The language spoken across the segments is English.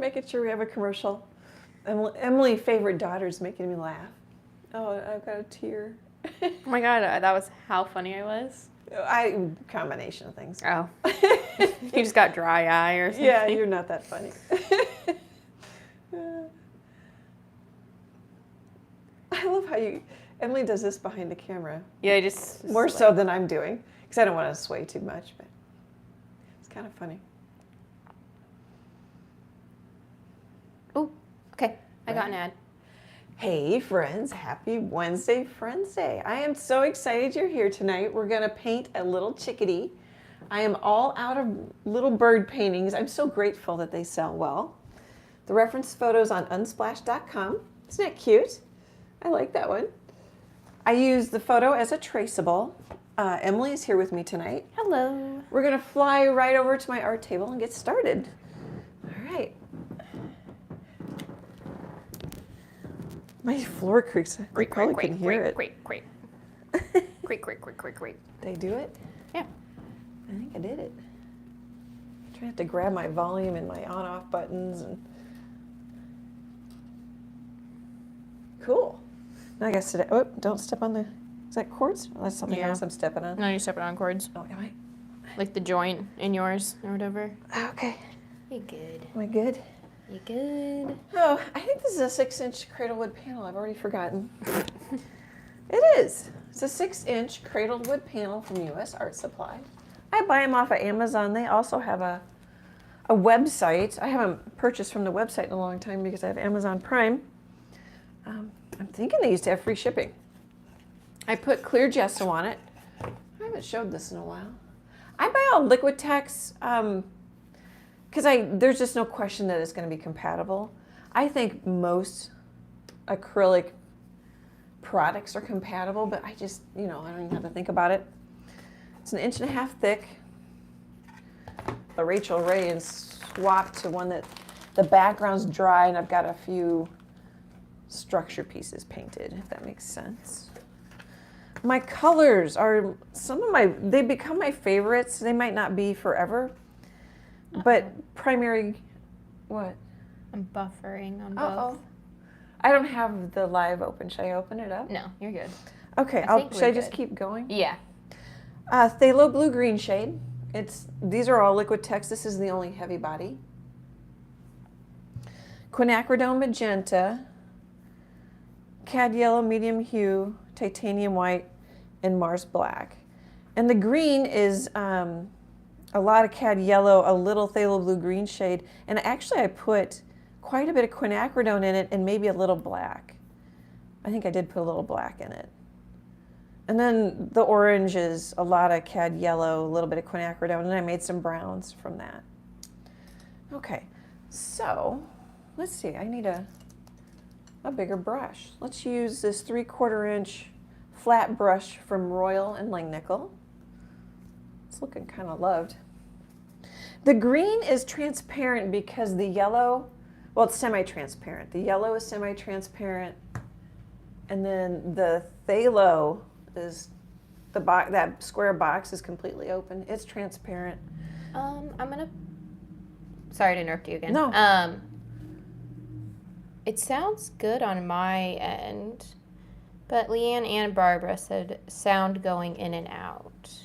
making sure we have a commercial. Emily's favorite daughter's making me laugh. Oh, I've got a tear. Oh my God, that was how funny I was. Combination of things. Oh. You just got dry eye or something? Yeah, you're not that funny. I love how Emily does this behind the camera. Yeah, just more so than I'm doing, because I don't want to sway too much, but it's kind of funny. Oh, okay. I got an ad. Hey friends, happy Wednesday Friends Day. I am so excited you're here tonight. We're going to paint a little chickadee. I am all out of little bird paintings. I'm so grateful that they sell well. The reference photo's on unsplash.com. Isn't that cute? I like that one. I use the photo as a traceable. Emily is here with me tonight. Hello. We're going to fly right over to my art table and get started. All right. My floor creaks. You probably can hear it. Great. They do it? Yeah. I think I did it. I'm trying to grab my volume and my on-off buttons. And cool. Now I guess today. Oh, don't step on the. Is that cords? Oh, that's something else I'm stepping on. No, you're stepping on cords. Oh, am I? Like the joint in yours or whatever. Okay. You good? Am I good? You good? Oh, I think this is a 6-inch cradle wood panel. I've already forgotten. It is. It's a 6-inch cradle wood panel from U.S. Art Supply. I buy them off of Amazon. They also have a website. I haven't purchased from the website in a long time because I have Amazon Prime. I'm thinking they used to have free shipping. I put clear gesso on it. I haven't showed this in a while. I buy all Liquitex because there's just no question that it's going to be compatible. I think most acrylic products are compatible, but I just, I don't even have to think about it. It's 1.5 inches thick. The Rachel Ray and swapped to one that the background's dry and I've got a few structure pieces painted, if that makes sense. My colors are they become my favorites. They might not be forever, but primary, what? I'm buffering on both. I don't have the live open. Should I open it up? No, you're good. Okay, should I just keep going? Yeah. Phthalo blue-green shade. These are all Liquitex. This is the only heavy body. Quinacridone magenta, cad yellow medium hue, titanium white, and Mars black. And the green is a lot of cad yellow, a little phthalo blue-green shade, and actually I put quite a bit of quinacridone in it and maybe a little black. I think I did put a little black in it. And then the orange is a lot of cad yellow, a little bit of quinacridone, and I made some browns from that. Okay, so let's see. I need a bigger brush. Let's use this 3/4 inch flat brush from Royal and Langnickel. It's looking kind of loved. The green is transparent because the yellow, well, it's semi-transparent. The yellow is semi-transparent, and then the phthalo is that square box is completely open. It's transparent. Sorry to interrupt you again. No. It sounds good on my end, but Leanne and Barbara said sound going in and out.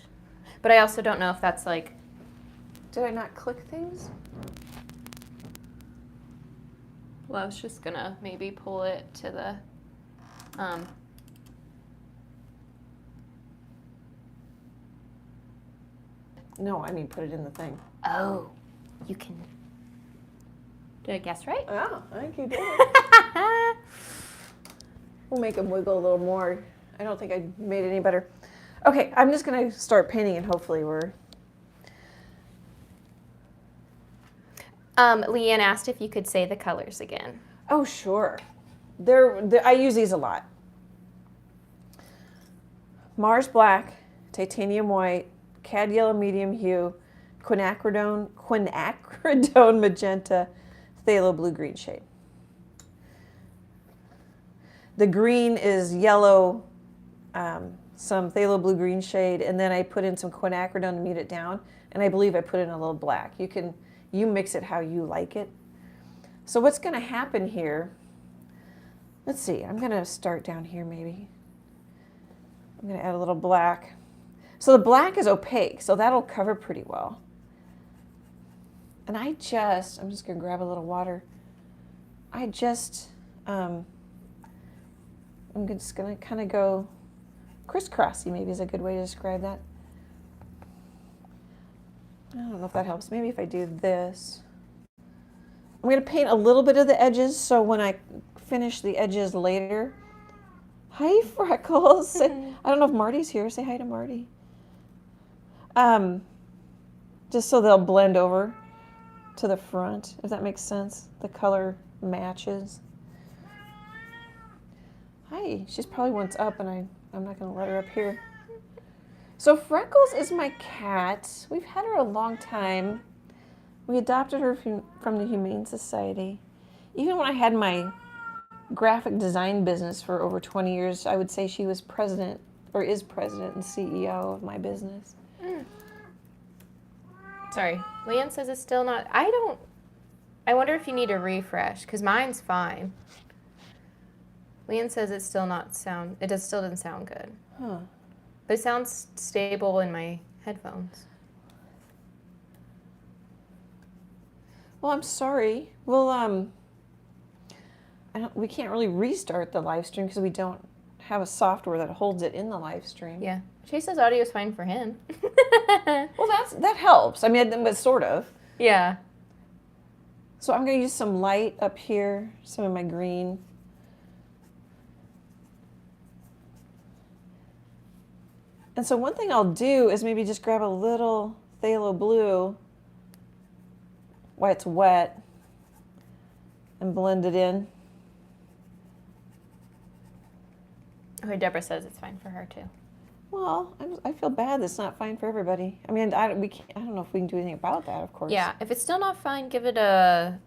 But I also don't know if that's like... Did I not click things? Well, I was just gonna maybe pull it to the... No, I mean put it in the thing. Oh, you can... Did I guess right? Oh, I think you did. We'll make them wiggle a little more. I don't think I made it any better. Okay, I'm just going to start painting and hopefully we're... Leanne asked if you could say the colors again. Oh, sure. I use these a lot. Mars black, titanium white, cad yellow medium hue, quinacridone magenta, phthalo blue-green shade. The green is yellow, some phthalo blue-green shade, and then I put in some quinacridone to mute it down, and I believe I put in a little black. You mix it how you like it. So what's going to happen here, let's see, I'm going to start down here maybe. I'm going to add a little black. So the black is opaque, so that'll cover pretty well. And I'm just going to grab a little water. I'm just going to kind of go crisscrossy, maybe is a good way to describe that. I don't know if that helps. Maybe if I do this. I'm going to paint a little bit of the edges so when I finish the edges later. Hi, Freckles. I don't know if Marty's here. Say hi to Marty. Just so they'll blend over to the front, if that makes sense. The color matches. Hi, she's probably once up and I'm not going to let her up here. So Freckles is my cat. We've had her a long time. We adopted her from the Humane Society. Even when I had my graphic design business for over 20 years, I would say she was president, or is president and CEO of my business. Sorry. Leanne says it's still not... I wonder if you need a refresh, because mine's fine. Leanne says it's still not sound... It still doesn't sound good. Huh. But it sounds stable in my headphones. Well, I'm sorry. Well, we can't really restart the live stream because we don't have a software that holds it in the live stream. Yeah. Chase says audio is fine for him. Well, that helps. I mean, but sort of. Yeah. So I'm going to use some light up here, some of my green. And so one thing I'll do is maybe just grab a little phthalo blue while it's wet and blend it in. Okay, Deborah says it's fine for her too. Well, I feel bad that's not fine for everybody. I mean, I don't know if we can do anything about that, of course. Yeah, if it's still not fine, give it a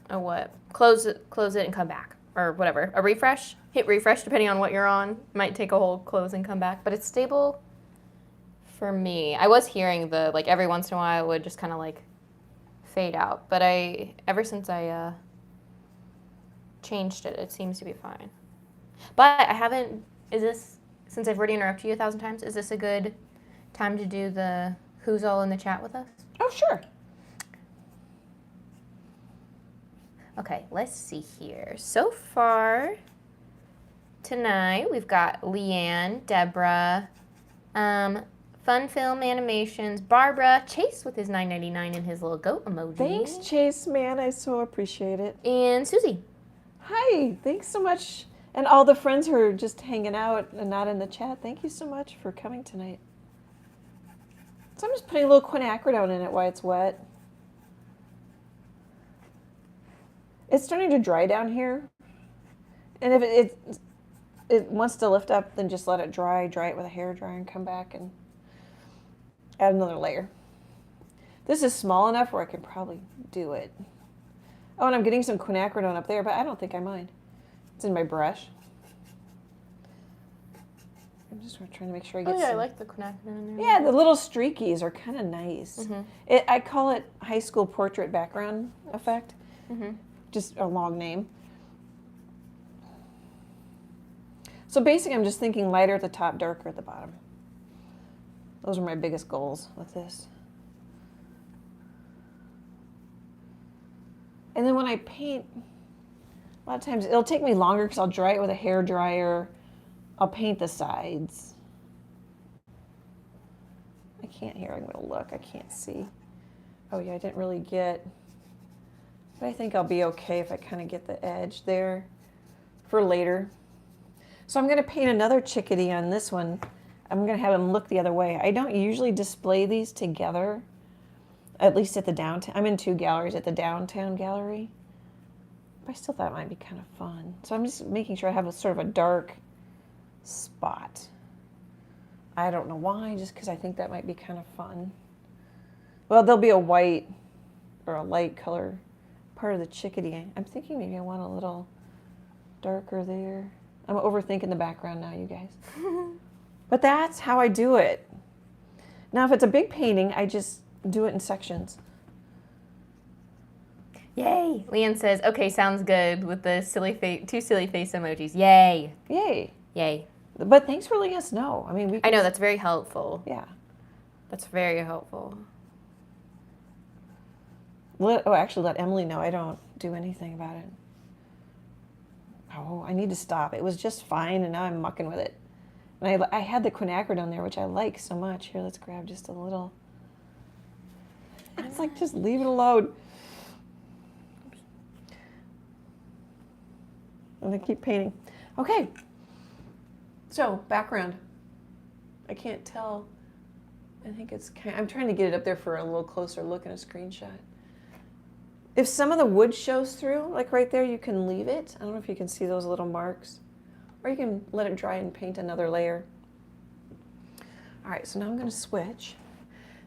what? Close it and come back. Or whatever. A refresh? Hit refresh depending on what you're on. Might take a whole close and come back. But it's stable for me. I was hearing every once in a while it would just kind of fade out. But ever since I changed it, it seems to be fine. But I haven't, since I've already interrupted you 1,000 times, is this a good time to do the who's all in the chat with us? Oh, sure. Okay, let's see here. So far tonight, we've got Leanne, Deborah, Fun Film Animations, Barbara, Chase with his $9.99 and his little goat emoji. Thanks, Chase, man. I so appreciate it. And Susie. Hi. Thanks so much. And all the friends who are just hanging out and not in the chat, thank you so much for coming tonight. So I'm just putting a little quinacridone in it while it's wet. It's starting to dry down here. And if it wants to lift up, then just let it dry. Dry it with a hairdryer and come back and add another layer. This is small enough where I can probably do it. Oh, and I'm getting some quinacridone up there, but I don't think I mind. It's in my brush. I'm just trying to make sure I get Oh yeah, some. I like the quinacridone in there. Yeah, the little streakies are kind of nice. Mm-hmm. I call it high school portrait background effect. Mm-hmm. Just a long name. So basically, I'm just thinking lighter at the top, darker at the bottom. Those are my biggest goals with this. And then when I paint, a lot of times it'll take me longer because I'll dry it with a hair dryer. I'll paint the sides. I can't hear. I'm going to look. I can't see. Oh yeah, I didn't really get. But I think I'll be okay if I kind of get the edge there for later. So I'm going to paint another chickadee on this one. I'm going to have him look the other way. I don't usually display these together, at least at the downtown. I'm in 2 galleries at the downtown gallery. But I still thought it might be kind of fun. So I'm just making sure I have a sort of a dark spot. I don't know why, just because I think that might be kind of fun. Well, there'll be a white or a light color part of the chickadee. I'm thinking maybe I want a little darker there. I'm overthinking the background now, you guys. But that's how I do it. Now, if it's a big painting, I just do it in sections. Yay. Leanne says, okay, sounds good with the silly face, 2 silly face emojis. Yay. Yay. Yay. But thanks for letting us know. I mean, I know, that's very helpful. Yeah. That's very helpful. Actually, let Emily know. I don't do anything about it. Oh, I need to stop. It was just fine, and now I'm mucking with it. And I had the Quinacridone there, which I like so much. Here, let's grab just a little. It's like, just leave it alone. And I keep painting. Okay. So, background. I can't tell. I think it's I'm trying to get it up there for a little closer look in a screenshot. If some of the wood shows through, like right there, you can leave it. I don't know if you can see those little marks. Or you can let it dry and paint another layer. All right, so now I'm going to switch.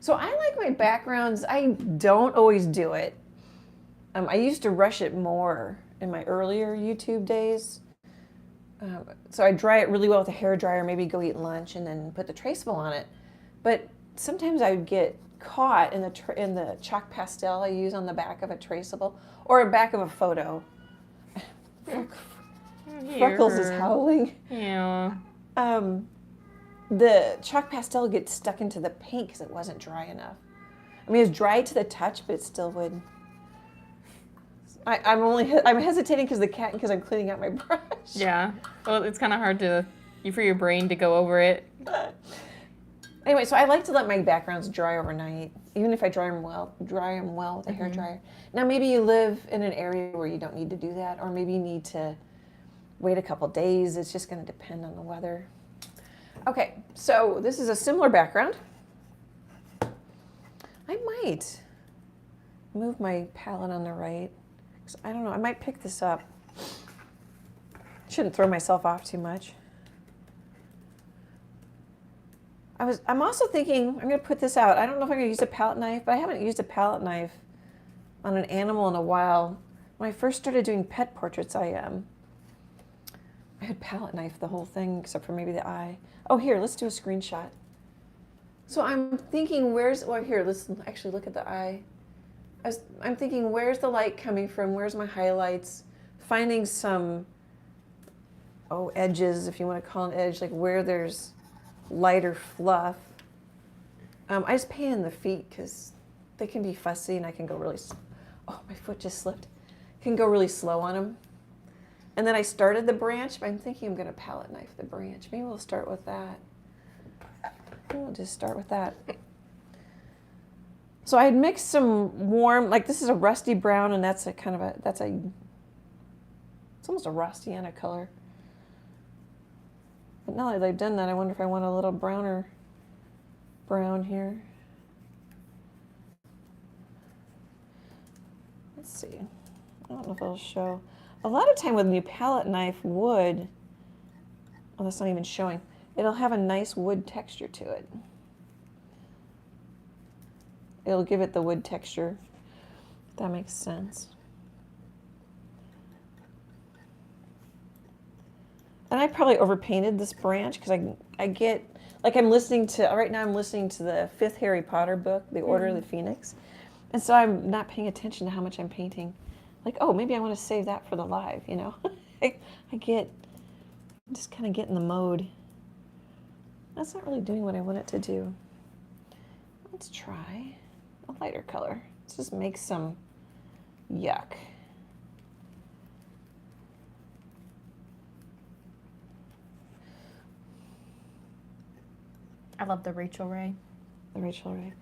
So I like my backgrounds. I don't always do it. I used to rush it more in my earlier YouTube days. So I dry it really well with a hairdryer, maybe go eat lunch and then put the traceable on it. But sometimes I would get caught in the chalk pastel I use on the back of a traceable or the back of a photo. Freckles is howling. Yeah. The chalk pastel gets stuck into the paint because it wasn't dry enough. I mean, it's dry to the touch, but it still would. I'm hesitating because I'm cleaning out my brush. Yeah. Well, it's kind of hard for your brain to go over it. Anyway, so I like to let my backgrounds dry overnight, even if I dry them well with a hairdryer. Now, maybe you live in an area where you don't need to do that, or maybe you need to wait a couple days. It's just going to depend on the weather. Okay, so this is a similar background. I might move my palette on the right. I don't know, I might pick this up. Shouldn't throw myself off too much. I'm also thinking, I'm going to put this out. I don't know if I'm going to use a palette knife, but I haven't used a palette knife on an animal in a while. When I first started doing pet portraits, I had palette knife the whole thing, except for maybe the eye. Oh, here, let's do a screenshot. So I'm thinking, let's actually look at the eye. I'm thinking, where's the light coming from? Where's my highlights? Finding some, edges, if you want to call it an edge, like where there's lighter fluff. I just paint in the feet because they can be fussy and I can go really, my foot just slipped. Can go really slow on them. And then I started the branch, but I'm thinking I'm going to palette knife the branch. Maybe we'll start with that. We'll just start with that. So I had mixed some warm, like this is a rusty brown, and it's almost a rustiana color. But now that I've done that, I wonder if I want a little browner brown here. Let's see. I don't know if it'll show. A lot of time with a new palette knife wood, that's not even showing, it'll have a nice wood texture to it. It'll give it the wood texture, if that makes sense. And I probably overpainted this branch because I get, like right now I'm listening to the 5th Harry Potter book, The Order of the Phoenix. And so I'm not paying attention to how much I'm painting. Like, maybe I want to save that for the live, you know? I just kind of get in the mode. That's not really doing what I want it to do. Let's try a lighter color. Let's just make some yuck. I love the Rachel Ray. The Rachel Ray.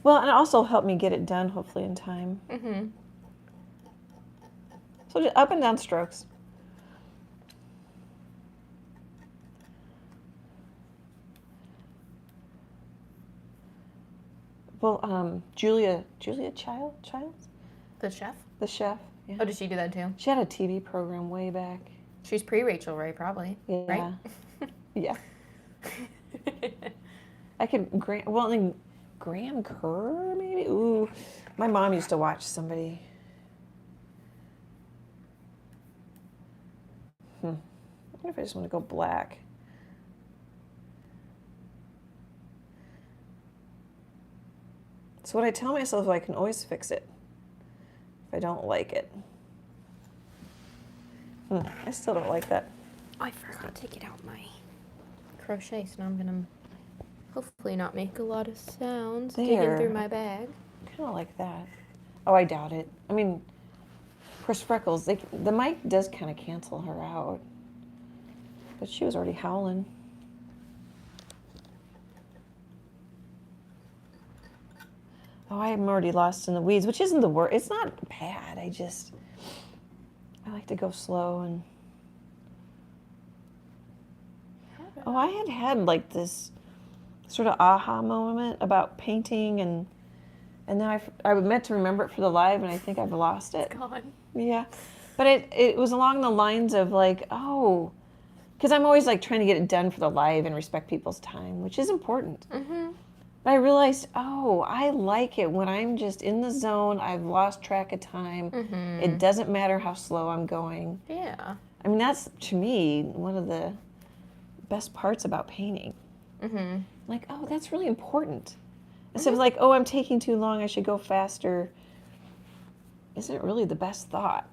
Well, and it also helped me get it done, hopefully, in time. Mm-hmm. So just up and down strokes. Well, Julia Childs? The chef? The chef, yeah. Oh, did she do that too? She had a TV program way back. She's pre-Rachel Ray, probably. Yeah. Right? Yeah. Graham Kerr, maybe? Ooh, my mom used to watch somebody. I wonder if I just want to go black. So what I tell myself is I can always fix it. if I don't like it. I still don't like that. Oh, I forgot to get out my crochet, so now I'm gonna hopefully not make a lot of sounds digging There. through my bag. Kind of like that. Oh, I doubt it. I mean, of course, Freckles, the mic does kind of cancel her out. But she was already howling. Oh, I am already lost in the weeds, which isn't the worst. It's not bad. I like to go slow and. Oh, I had like this sort of aha moment about painting, and now I meant to remember it for the live, and I think I've lost it. It's gone. Yeah, but it was along the lines of like, oh, because I'm always like trying to get it done for the live and respect people's time, which is important. Mm-hmm. But I realized, oh, I like it when I'm just in the zone. I've lost track of time. Mm-hmm. It doesn't matter how slow I'm going. Yeah. I mean, that's, to me, one of the best parts about painting. Mm-hmm. Like, oh, that's really important. Instead of like, oh, I'm taking too long, I should go faster. Isn't really the best thought.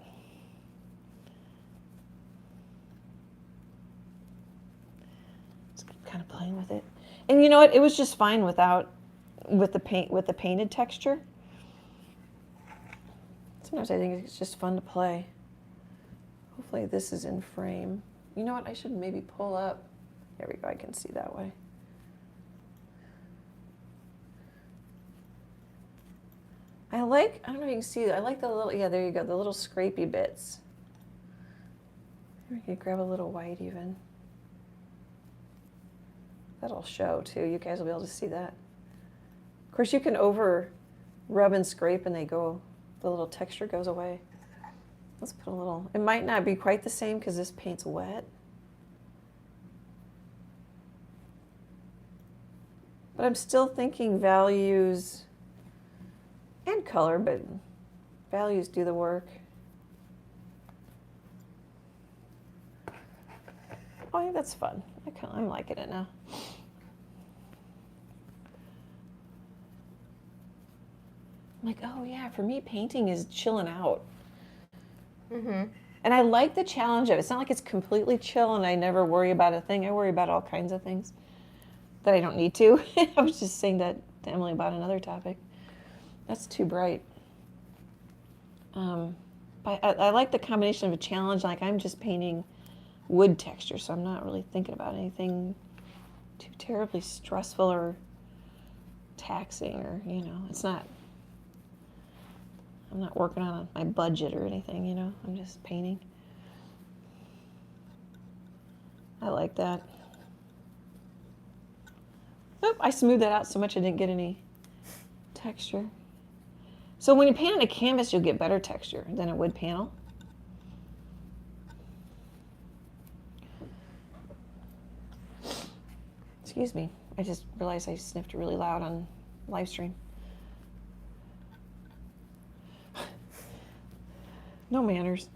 Just keep kind of playing with it. And you know what? It was just fine with the painted texture. Sometimes I think it's just fun to play. Hopefully this is in frame. You know what? I should maybe pull up. There we go. I can see that way. I don't know if you can see that. I like the little, yeah, there you go, the little scrapey bits. We could grab a little white even. That'll show too. You guys will be able to see that. Of course, you can over rub and scrape and the little texture goes away. Let's put a little, it might not be quite the same because this paint's wet. But I'm still thinking values and color, but values do the work. Oh, I think that's fun. I'm liking it now. I'm like, oh yeah, for me, painting is chilling out. Mm-hmm. And I like the challenge of it. It's not like it's completely chill and I never worry about a thing. I worry about all kinds of things that I don't need to. I was just saying that to Emily about another topic. That's too bright. But I like the combination of a challenge. Like I'm just painting wood texture, so I'm not really thinking about anything too terribly stressful or taxing, or it's not. I'm not working on my budget or anything. I'm just painting. I like that. Oop, I smoothed that out so much I didn't get any texture. So when you paint on a canvas, you'll get better texture than a wood panel. Excuse me. I just realized I sniffed really loud on live stream. No manners.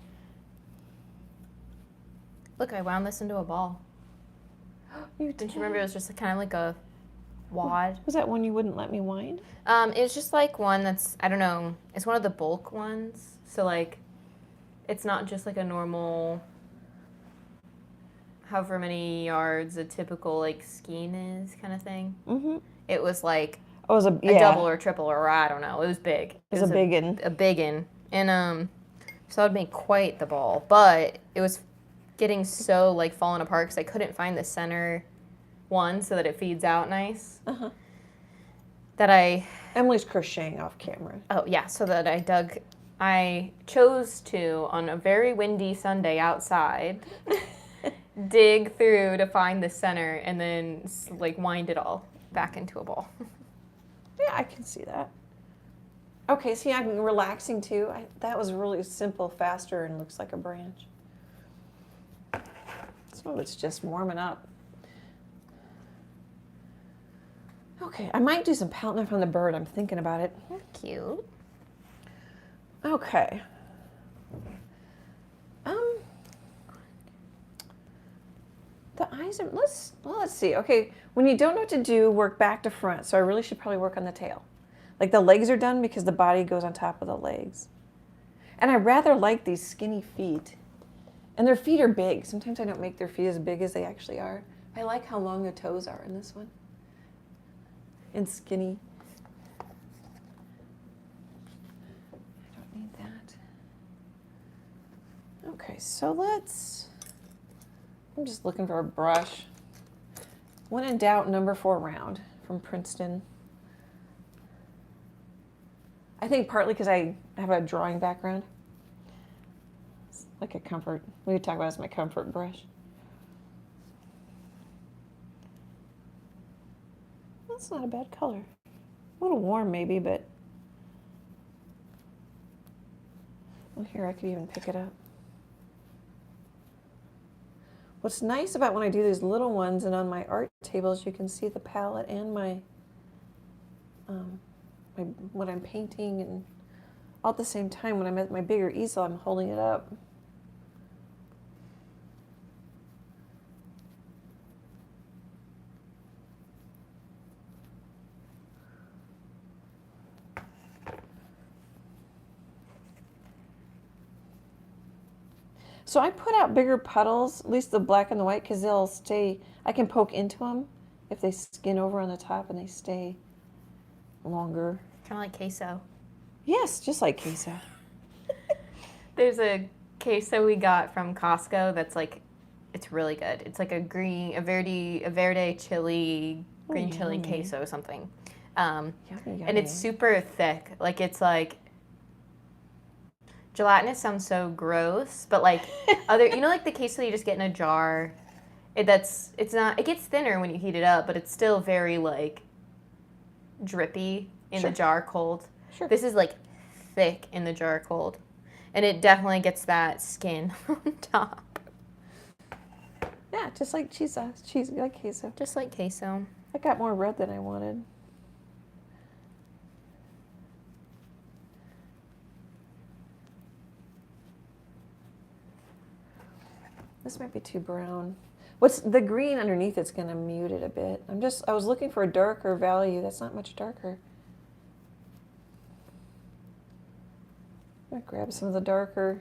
Look, I wound this into a ball. Didn't you remember it was just kind of like a wad? Was that one you wouldn't let me wind? It's just like one that's, I don't know, it's one of the bulk ones. So like, it's not just like a normal, however many yards a typical like skein is kind of thing. Mm-hmm. It was like a double or triple or I don't know. It was big. It was a big one. A big one. And so I'd make quite the ball, but it was getting so like falling apart because I couldn't find the center one so that it feeds out nice. Uh-huh. Emily's crocheting off camera. Oh yeah, so that I chose to, on a very windy Sunday outside, dig through to find the center and then like wind it all back into a ball. Yeah, I can see that. Okay, see, I'm relaxing too. That was really simple, faster, and looks like a branch. So it's just warming up. Okay, I might do some palette knife on the bird. I'm thinking about it. Cute. Okay. The eyes are, let's see. Okay, when you don't know what to do, work back to front. So I really should probably work on the tail. Like the legs are done because the body goes on top of the legs. And I rather like these skinny feet. And their feet are big. Sometimes I don't make their feet as big as they actually are. I like how long the toes are in this one. And skinny. I don't need that. Okay, so I'm just looking for a brush. When in doubt, number 4 round from Princeton. I think partly because I have a drawing background. It's like a comfort. We would talk about it as my comfort brush. That's not a bad color. A little warm maybe, but well, here I could even pick it up. What's nice about when I do these little ones and on my art tables, you can see the palette and my what I'm painting, and all at the same time. When I'm at my bigger easel, I'm holding it up. So I put out bigger puddles, at least the black and the white, because they'll stay. I can poke into them if they skin over on the top and they stay longer. Kind of like queso. Yes, just like queso. There's a queso we got from Costco that's like, it's really good. It's like a verde chili, green chili queso or something. Yummy. And it's super thick. Like it's like, gelatinous sounds so gross, but like other, like the queso you just get in a jar. It gets thinner when you heat it up, but it's still very like drippy in the jar cold. Sure. This is like thick in the jar cold, and it definitely gets that skin on top. Yeah, just like cheese sauce, like queso. Just like queso. I got more red than I wanted. This might be too brown. What's the green underneath? It's going to mute it a bit. I was looking for a darker value. That's not much darker. I'm going to grab some of the darker.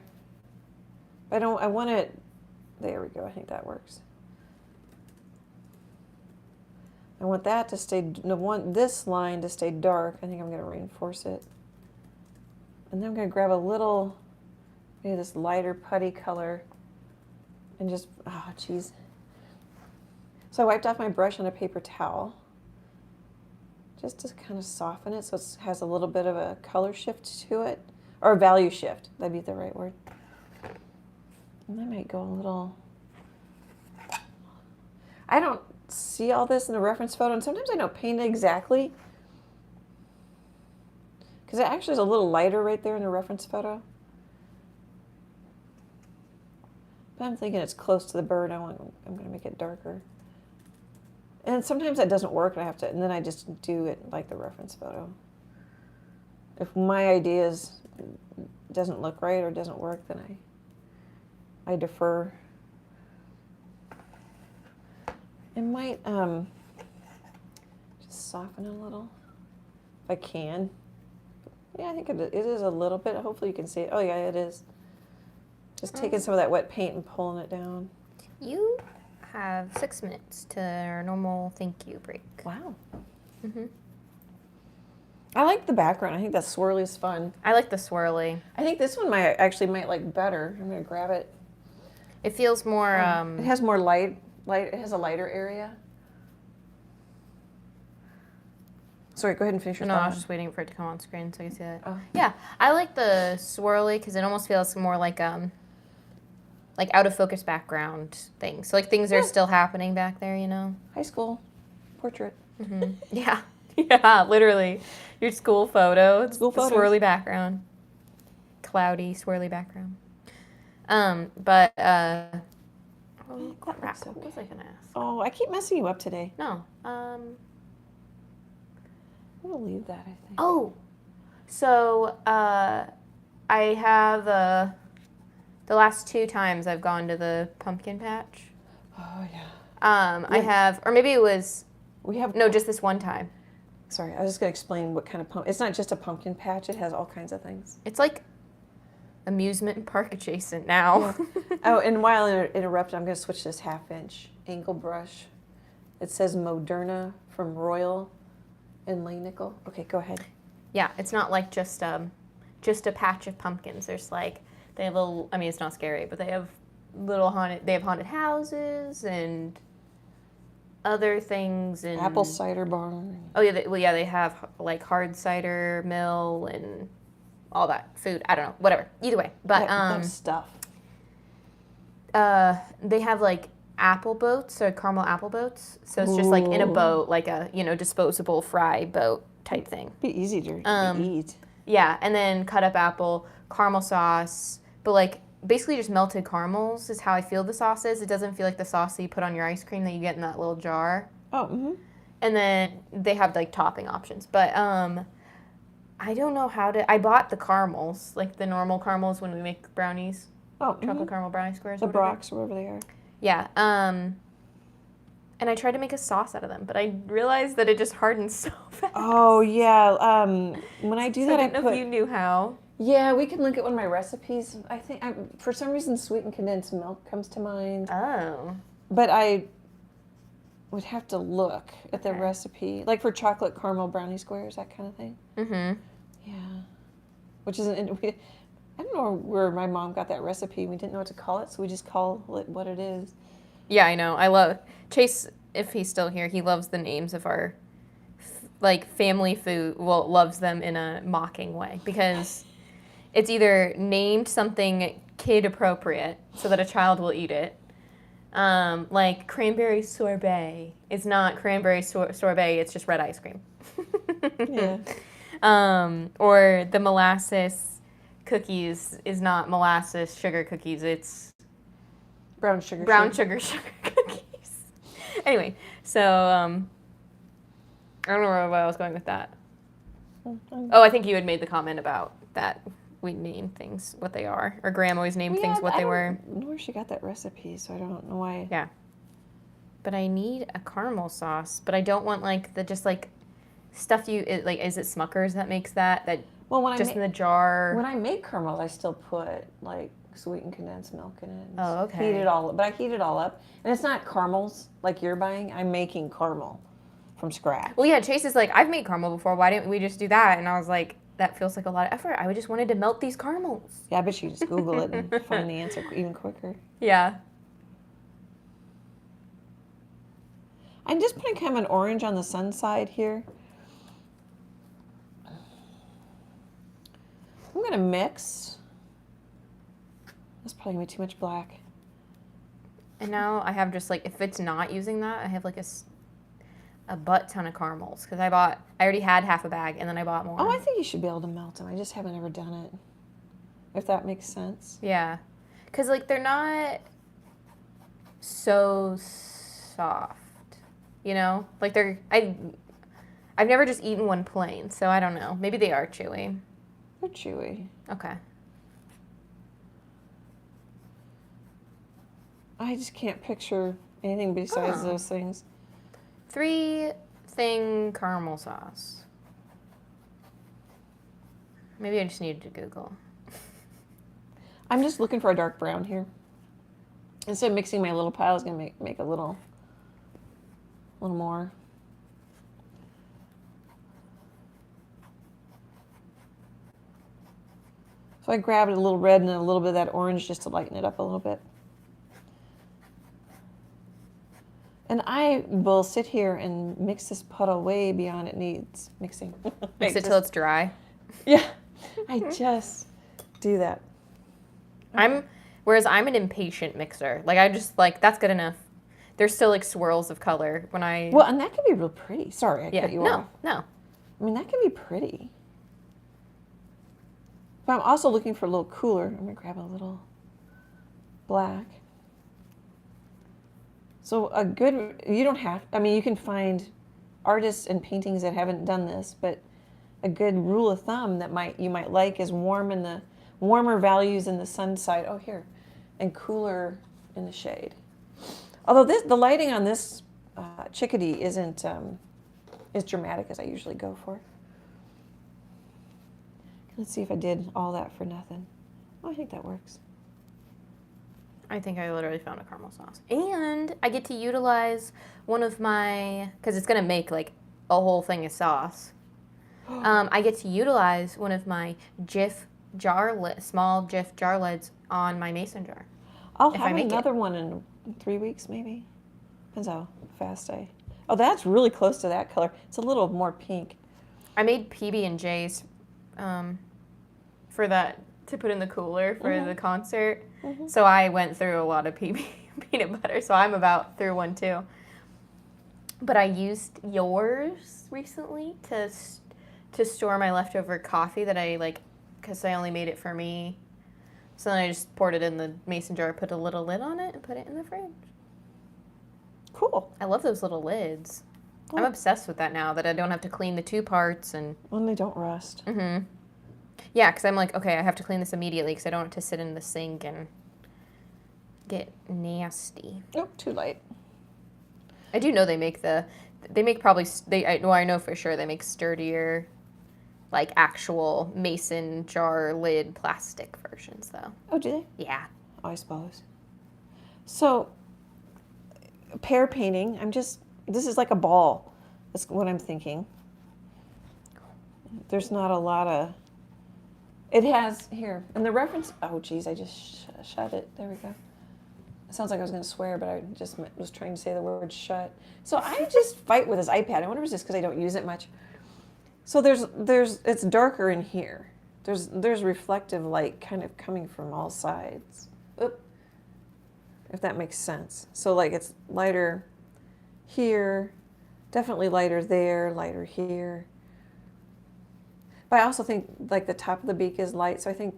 I want it, there we go. I think that works. I want that to stay, this line to stay dark. I think I'm going to reinforce it. And then I'm going to grab a little, maybe this lighter putty color. And just, oh, geez. So I wiped off my brush on a paper towel, just to kind of soften it so it has a little bit of a color shift to it, or a value shift. That'd be the right word. And I might go a little, I don't see all this in the reference photo, and sometimes I don't paint it exactly, because it actually is a little lighter right there in the reference photo. But I'm thinking it's close to the bird. I'm going to make it darker. And sometimes that doesn't work, and then I just do it like the reference photo. If my ideas doesn't look right or doesn't work, then I defer. I might just soften it a little, if I can. Yeah, I think it is a little bit. Hopefully you can see it. Oh yeah, it is. Just taking some of that wet paint and pulling it down. You have 6 minutes to our normal thank you break. Wow. Mm-hmm. I like the background. I think that swirly is fun. I like the swirly. I think this one might like better. I'm going to grab it. It feels more... it has more light. It has a lighter area. Sorry, go ahead and finish your No, thought. I was just waiting for it to come on screen so I can see that. Oh. Yeah, I like the swirly because it almost feels more like out of focus background things. So like things are still happening back there, High school portrait. Mm-hmm. Yeah. Yeah, literally. Your school photo. It's the swirly background. Cloudy, swirly background. Oh, crap. So What was I going to ask? Oh, I keep messing you up today. No. We'll leave that, I think. Oh, so I have the last 2 times I've gone to the pumpkin patch. Oh, yeah. I have, or maybe it was, just this one time. Sorry, I was just going to explain what kind of pumpkin. It's not just a pumpkin patch. It has all kinds of things. It's like amusement park adjacent now. Yeah. Oh, and while I interrupt, I'm going to switch this 1/2 inch angle brush. It says Moderna from Royal and Nickel. Okay, go ahead. Yeah, it's not like just a patch of pumpkins. There's like, they have little, I mean, it's not scary, but they have haunted houses and other things. And Apple cider barn. oh yeah, they have like hard cider mill and all that food. I don't know, whatever. Either way, but that stuff. they have like apple boats or caramel apple boats. So it's just like in a boat, like a disposable fry boat type thing. Be easy to eat. Yeah, and then cut up apple, caramel sauce, but like basically just melted caramels is how I feel the sauce is. It doesn't feel like the sauce that you put on your ice cream that you get in that little jar. Oh, mm-hmm. And then they have like topping options, but I don't know how to. I bought the caramels, like the normal caramels when we make brownies. Oh, chocolate caramel brownie squares. The Brocs, wherever they are. Yeah. And I tried to make a sauce out of them, but I realized that it just hardens so fast. Oh yeah. When I do that, I didn't know if you knew how. Yeah, we can look at one of my recipes. I think for some reason sweetened condensed milk comes to mind. Oh. But I would have to look at the recipe, like for chocolate caramel brownie squares, that kind of thing. Mm-hmm. Yeah. Which isn't. I don't know where my mom got that recipe. We didn't know what to call it, so we just call it what it is. Yeah, I know. I love Chase. If he's still here, he loves the names of our like family food. Well, loves them in a mocking way because it's either named something kid appropriate so that a child will eat it. Like cranberry sorbet. It's not cranberry sorbet. It's just red ice cream. Yeah. Or the molasses cookies is not molasses sugar cookies. It's brown sugar cookies. Anyway, so I don't know where I was going with that. Oh, I think you had made the comment about that we name things what they are, or Graham always named things what they were. I don't know where she got that recipe, so I don't know why. Yeah, but I need a caramel sauce, but I don't want like the just like stuff is it Smucker's that makes that well when just in the jar. When I make caramels, I still put like sweetened condensed milk in it. Oh, okay. Heat it all, but I heat it all up, and it's not caramels like you're buying. I'm making caramel from scratch. Well, yeah, Chase is like, I've made caramel before. Why didn't we just do that? And I was like, that feels like a lot of effort. I just wanted to melt these caramels. Yeah, I bet you just Google it and find the answer even quicker. Yeah. I'm just putting kind of an orange on the sun side here. I'm going to mix. That's probably going to be too much black. And now I have just like, if it's not using that, I have like a butt ton of caramels. Because I already had half a bag and then I bought more. Oh, I think you should be able to melt them. I just haven't ever done it. If that makes sense. Yeah. Because like they're not so soft. You know? Like I've never just eaten one plain. So I don't know. Maybe they are chewy. They're chewy. Okay. I just can't picture anything besides those things. 3-thing caramel sauce. Maybe I just needed to Google. I'm just looking for a dark brown here. Instead of mixing my little pile, I was going to make a little more. So I grabbed a little red and a little bit of that orange just to lighten it up a little bit. And I will sit here and mix this puddle way beyond it needs mixing. Mix it till it's dry. Yeah, I just do that. Whereas I'm an impatient mixer. Like I just like, that's good enough. There's still like swirls of color when I... Well, and that can be real pretty. Sorry, I cut you off. No. I mean, that can be pretty. But I'm also looking for a little cooler. I'm going to grab a little black. So a good, you don't have, I mean, you can find artists and paintings that haven't done this, but a good rule of thumb that you might like is warmer values in the sun side. Oh, here. And cooler in the shade. Although the lighting on this Chickadee isn't as dramatic as I usually go for. Let's see if I did all that for nothing. I think that works. I think I literally found a caramel sauce. And I get to utilize one of my, because it's going to make like a whole thing of sauce. I get to utilize one of my small Jif jar lids on my mason jar. I'll if have I make another one in 3 weeks, maybe. Depends how fast I. Oh, that's really close to that color. It's a little more pink. I made PB&Js for that to put in the cooler for the concert. So I went through a lot of peanut butter. So I'm about through one too. But I used yours recently to store my leftover coffee that I like, because I only made it for me. So then I just poured it in the mason jar, put a little lid on it, and put it in the fridge. Cool. I love those little lids. Oh. I'm obsessed with that now that I don't have to clean the two parts and. When they don't rust. Mm-hmm. Yeah, because I'm like, okay, I have to clean this immediately because I don't want it to sit in the sink and get nasty. Oh, too light. I do know I know for sure they make sturdier, like actual mason jar lid plastic versions though. Oh, do they? Yeah. Oh, I suppose. So, pear painting, this is like a ball. That's what I'm thinking. There's not a lot of, it has, here, and the reference, oh geez, I just shut it. There we go. It sounds like I was going to swear, but I just was trying to say the word shut. So I just fight with this iPad. I wonder if it's just because I don't use it much. So it's darker in here. There's reflective light kind of coming from all sides. Oop. If that makes sense. So like it's lighter here, definitely lighter there, lighter here. But I also think like the top of the beak is light, so I think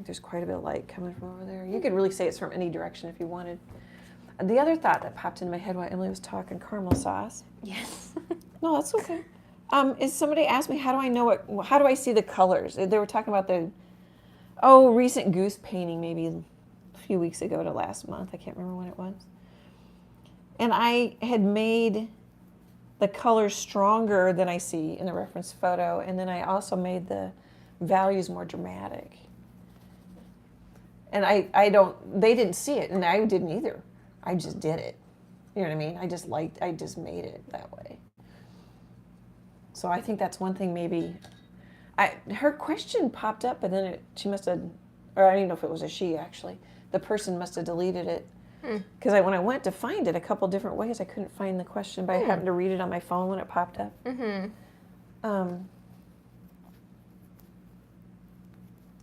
there's quite a bit of light coming from over there. You could really say it's from any direction if you wanted. And the other thought that popped into my head while Emily was talking caramel sauce. Yes. No, that's okay. Is somebody asked me how do I see the colors? They were talking about the recent goose painting maybe a few weeks ago to last month. I can't remember when it was. And I had made the colors stronger than I see in the reference photo, and then I also made the values more dramatic. And they didn't see it, and I didn't either. I just did it. You know what I mean? I just made it that way. So I think that's one thing maybe. Her question popped up, but then she must have, or I don't even know if it was a she actually. The person must have deleted it. Because when I went to find it a couple different ways, I couldn't find the question, but I happened to read it on my phone when it popped up. Mm-hmm. I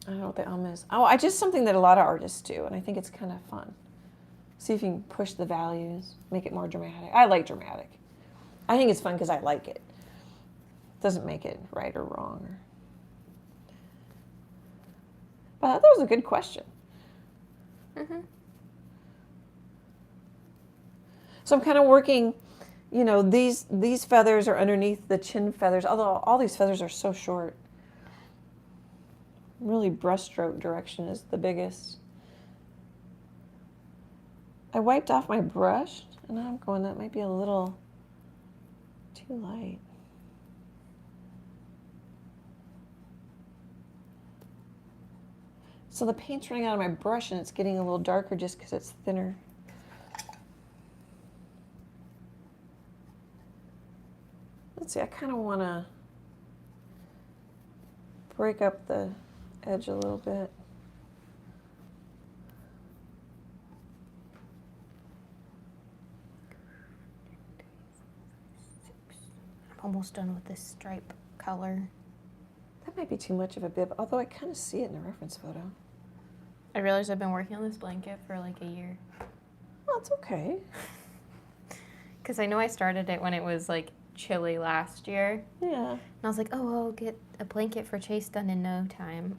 don't know what the is. Oh, just something that a lot of artists do, and I think it's kind of fun. See if you can push the values, make it more dramatic. I like dramatic. I think it's fun because I like it. Doesn't make it right or wrong. But I thought that was a good question. Mm-hmm. So I'm kind of working, these feathers are underneath the chin feathers, although all these feathers are so short. Really brushstroke direction is the biggest. I wiped off my brush, and now I'm going, that might be a little too light. So the paint's running out of my brush, and it's getting a little darker just because it's thinner. Let's see, I kind of want to break up the edge a little bit. I'm almost done with this stripe color. That might be too much of a bib, although I kind of see it in the reference photo. I realized I've been working on this blanket for like a year. Well, it's okay. Because I know I started it when it was like chilly last year. Yeah. And I was like, I'll get a blanket for Chase done in no time.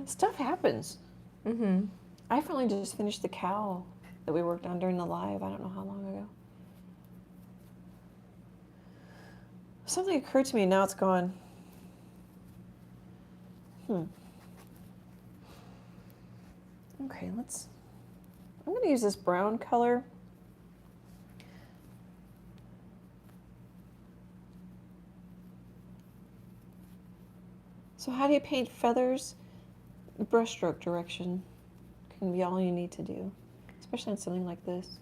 Stuff happens. Mm-hmm. I finally just finished the cowl that we worked on during the live, I don't know how long ago. Something occurred to me, now it's gone. Okay, I'm going to use this brown color. So how do you paint feathers? brushstroke direction can be all you need to do, especially on something like this.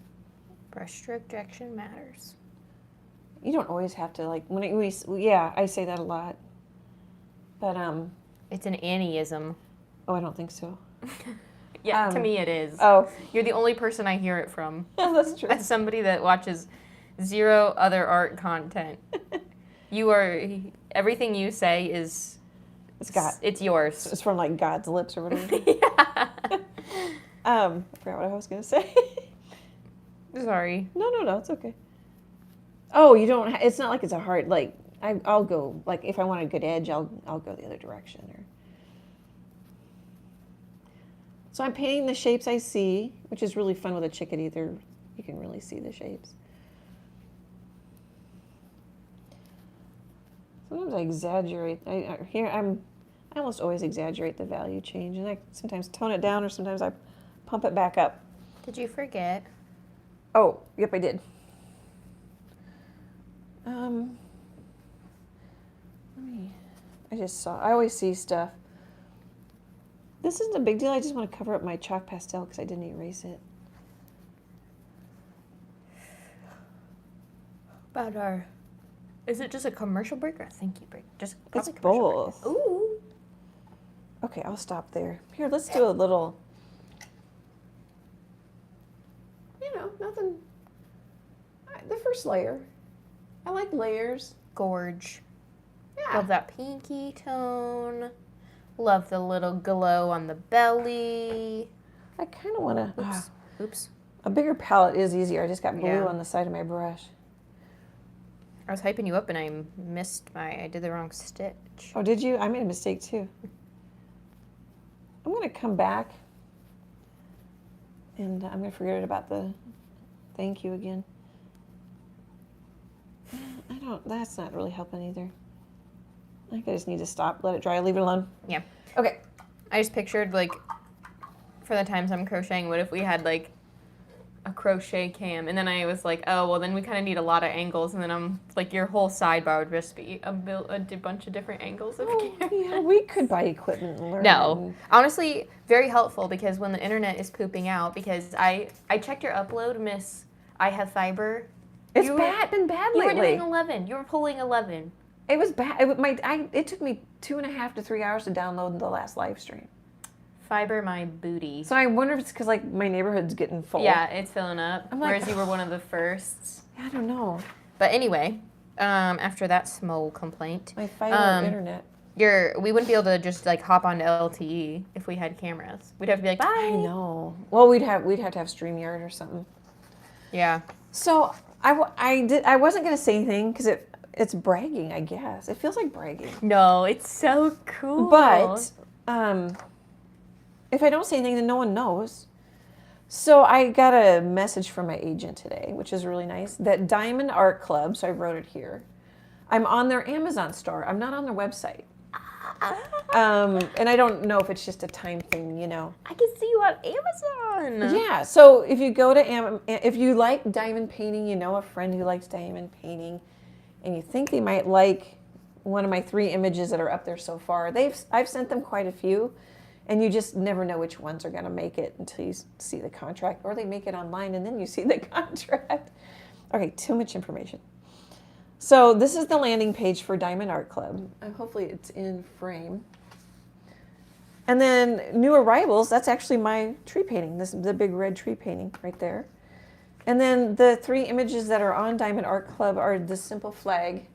Brushstroke direction matters. You don't always have to, like, I say that a lot. But, It's an Annieism. oh, I don't think so. Yeah, to me it is. Oh. You're the only person I hear it from. That's true. As somebody that watches zero other art content. Everything you say is... It's yours. It's from, like, God's lips or whatever. Yeah. I forgot what I was going to say. Sorry. No, it's okay. Oh, you don't, it's not like it's a hard, like, I'll go, like, if I want a good edge, I'll go the other direction. So I'm painting the shapes I see, which is really fun with a chickadee. You can really see the shapes. Sometimes I exaggerate. I almost always exaggerate the value change, and I sometimes tone it down, or sometimes I pump it back up. Did you forget? Oh, yep, I did. I always see stuff. This isn't a big deal. I just want to cover up my chalk pastel because I didn't erase it. Is it just a commercial break or a thank you break? Just It's commercial both. break. Ooh. Okay, I'll stop there. Here, let's do a little, nothing. The first layer. I like layers. Gorge. Yeah. Love that pinky tone. Love the little glow on the belly. I kind of want to. Oops. A bigger palette is easier. I just got blue Yeah. on the side of my brush. I was hyping you up and I did the wrong stitch. Oh, did you? I made a mistake too. I'm going to come back and I'm going to forget about the thank you again. That's not really helping either. I think I just need to stop, let it dry, leave it alone. Yeah. Okay. I just pictured, like, for the times I'm crocheting, what if we had, like, a crochet cam? And then I was like, oh, well, then we kind of need a lot of angles. And then I'm like, your whole sidebar would just be a bunch of different angles of camera. Yeah, we could buy equipment and learn. No. Honestly, very helpful because when the internet is pooping out, because I checked your upload, miss. I have fiber. It's been bad You lately. were doing 11. You were pulling 11. It was bad. It took me 2.5 to 3 hours to download the last live stream. Fiber my booty. So I wonder if it's because, like, my neighborhood's getting full. Yeah, it's filling up. I'm like, whereas you were one of the firsts. I don't know. But anyway, after that small complaint, My fiber internet. we wouldn't be able to just like hop onto LTE if we had cameras. We'd have to be like, bye. I know. Well, we'd have to have StreamYard or something. Yeah. So I wasn't gonna say anything because it's bragging, I guess. It feels like bragging. No, it's so cool. But if I don't say anything, then no one knows. So I got a message from my agent today, which is really nice, that Diamond Art Club, so I wrote it here, I'm on their Amazon store. I'm not on their website. And I don't know if it's just a time thing, I can see you on Amazon. Yeah, so if you go to if you like diamond painting, you know a friend who likes diamond painting, and you think they might like one of my 3 images that are up there so far, I've sent them quite a few, and you just never know which ones are going to make it until you see the contract, or they make it online and then you see the contract. Okay, too much information. So this is the landing page for Diamond Art Club. Hopefully it's in frame. And then new arrivals, that's actually my tree painting. This is the big red tree painting right there. And then the 3 images that are on Diamond Art Club are the simple flag,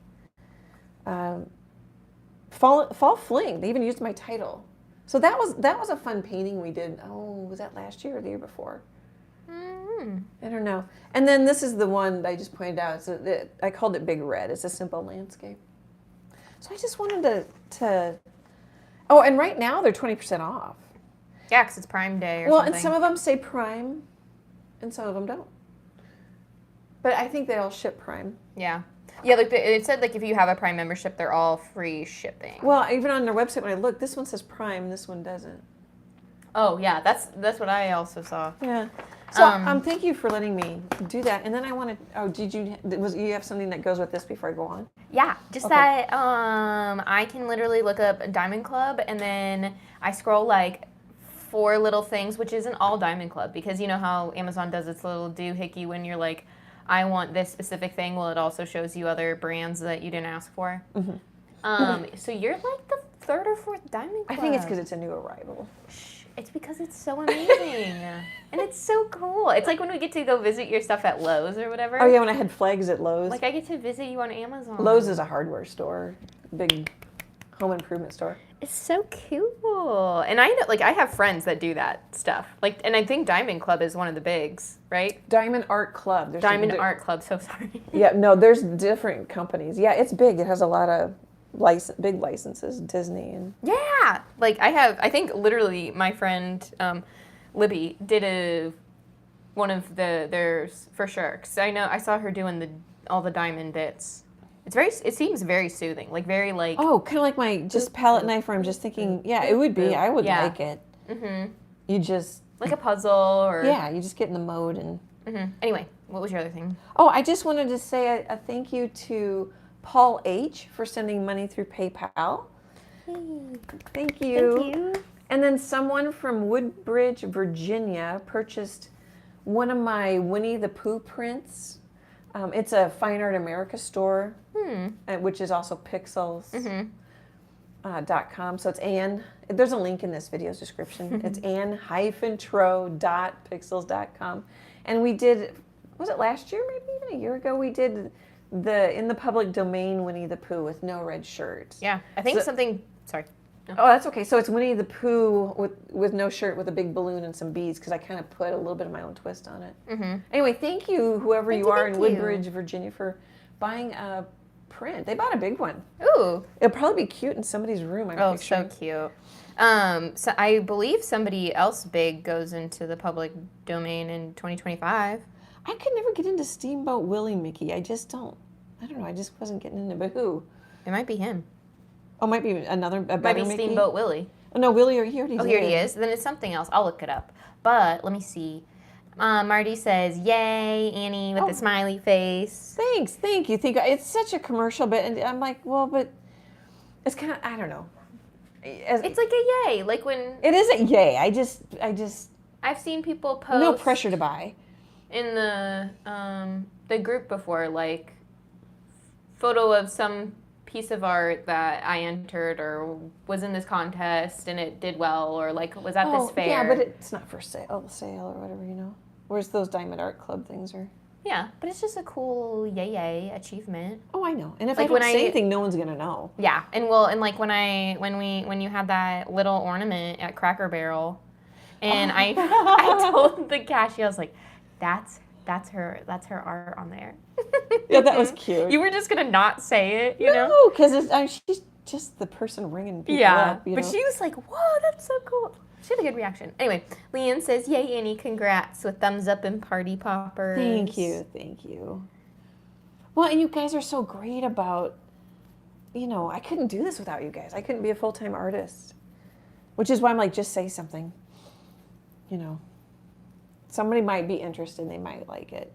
fall fling. They even used my title. So that was a fun painting we did. Oh, was that last year or the year before? I don't know. And then this is the one that I just pointed out. I called it Big Red. It's a simple landscape. So I just wanted to. Oh, and right now they're 20% off. Yeah, because it's Prime Day or well, something. and some of them say Prime, and some of them don't. But I think they all ship Prime. Yeah. Yeah, like it said, like if you have a Prime membership, they're all free shipping. Well, even on their website, when I look, this one says Prime, this one doesn't. Oh yeah, that's what I also saw. Yeah. So thank you for letting me do that. And then I want to. Oh, you have something that goes with this before I go on? Yeah, just that I can literally look up Diamond Club and then I scroll like 4 little things, which isn't all Diamond Club, because you know how Amazon does its little doohickey when you're like, I want this specific thing. Well, it also shows you other brands that you didn't ask for. So you're like the 3rd or 4th Diamond Club. I think it's because it's a new arrival. It's because it's so amazing. And it's so cool. It's like when we get to go visit your stuff at Lowe's or whatever. Oh, yeah, when I had flags at Lowe's. Like, I get to visit you on Amazon. Lowe's is a hardware store, big home improvement store. It's so cool. And I know, like, I have friends that do that stuff. Like, and I think Diamond Club is one of the bigs, right? Diamond Art Club. Art Club, so sorry. Yeah, no, there's different companies. Yeah, it's big. It has a lot of big licenses, Disney and yeah. Like I think literally my friend Libby did one of theirs for sure. Cause I saw her doing all the diamond bits. It seems very soothing, like very like. Oh, kind of like my just palette knife where I'm just thinking, yeah, it would be. I would like it. You just like a puzzle or. Yeah, you just get in the mode and. Anyway, what was your other thing? Oh, I just wanted to say a thank you to Paul H. for sending money through PayPal. Thank you. Thank you. And then someone from Woodbridge, Virginia purchased one of my Winnie the Pooh prints. It's a Fine Art America store, which is also pixels.com. So it's Anne. There's a link in this video's description. It's Anne-Troe.pixels.com. And we did, was it last year, maybe even a year ago, we did in the public domain Winnie the Pooh with no red shirt. Yeah, I think sorry. No. Oh, that's okay. So it's Winnie the Pooh with no shirt with a big balloon and some beads because I kind of put a little bit of my own twist on it. Anyway, thank you, whoever you are in Woodbridge, Virginia, for buying a print. They bought a big one. Ooh. It'll probably be cute in somebody's room. I'm so cute. So I believe somebody else big goes into the public domain in 2025. I could never get into Steamboat Willie, Mickey. I just don't know. I just wasn't getting into, but who? It might be him. Oh, might be a better Might be Mickey. Steamboat Willie. Oh, no, Willie, he already did. Oh, here he is. Then it's something else. I'll look it up. But let me see. Marty says, yay, Annie, with the smiley face. Thanks. Thank you. It's such a commercial, but and I'm like, well, but it's kind of, I don't know. It's like a yay. Like when... It is a yay. I just... I've seen people post... No pressure to buy. In the group before, like, photo of some piece of art that I entered or was in this contest and it did well or like was at this fair. Yeah, but it's not for sale or whatever, you know. Whereas those Diamond Art Club things are. Yeah, but it's just a cool yay achievement. Oh, I know. And if like I don't say anything, no one's gonna know. Yeah, and like when you had that little ornament at Cracker Barrel, and I told the cashier, I was like, that's her art on there. Yeah, that was cute. You were just gonna not say it, you know? No, because she's just the person ringing people up. But she was like, "Whoa, that's so cool." She had a good reaction. Anyway, Leanne says, "Yay, Annie! Congrats with thumbs up and party poppers." Thank you. Well, and you guys are so great about. I couldn't do this without you guys. I couldn't be a full-time artist, which is why I'm like, just say something. Somebody might be interested. They might like it.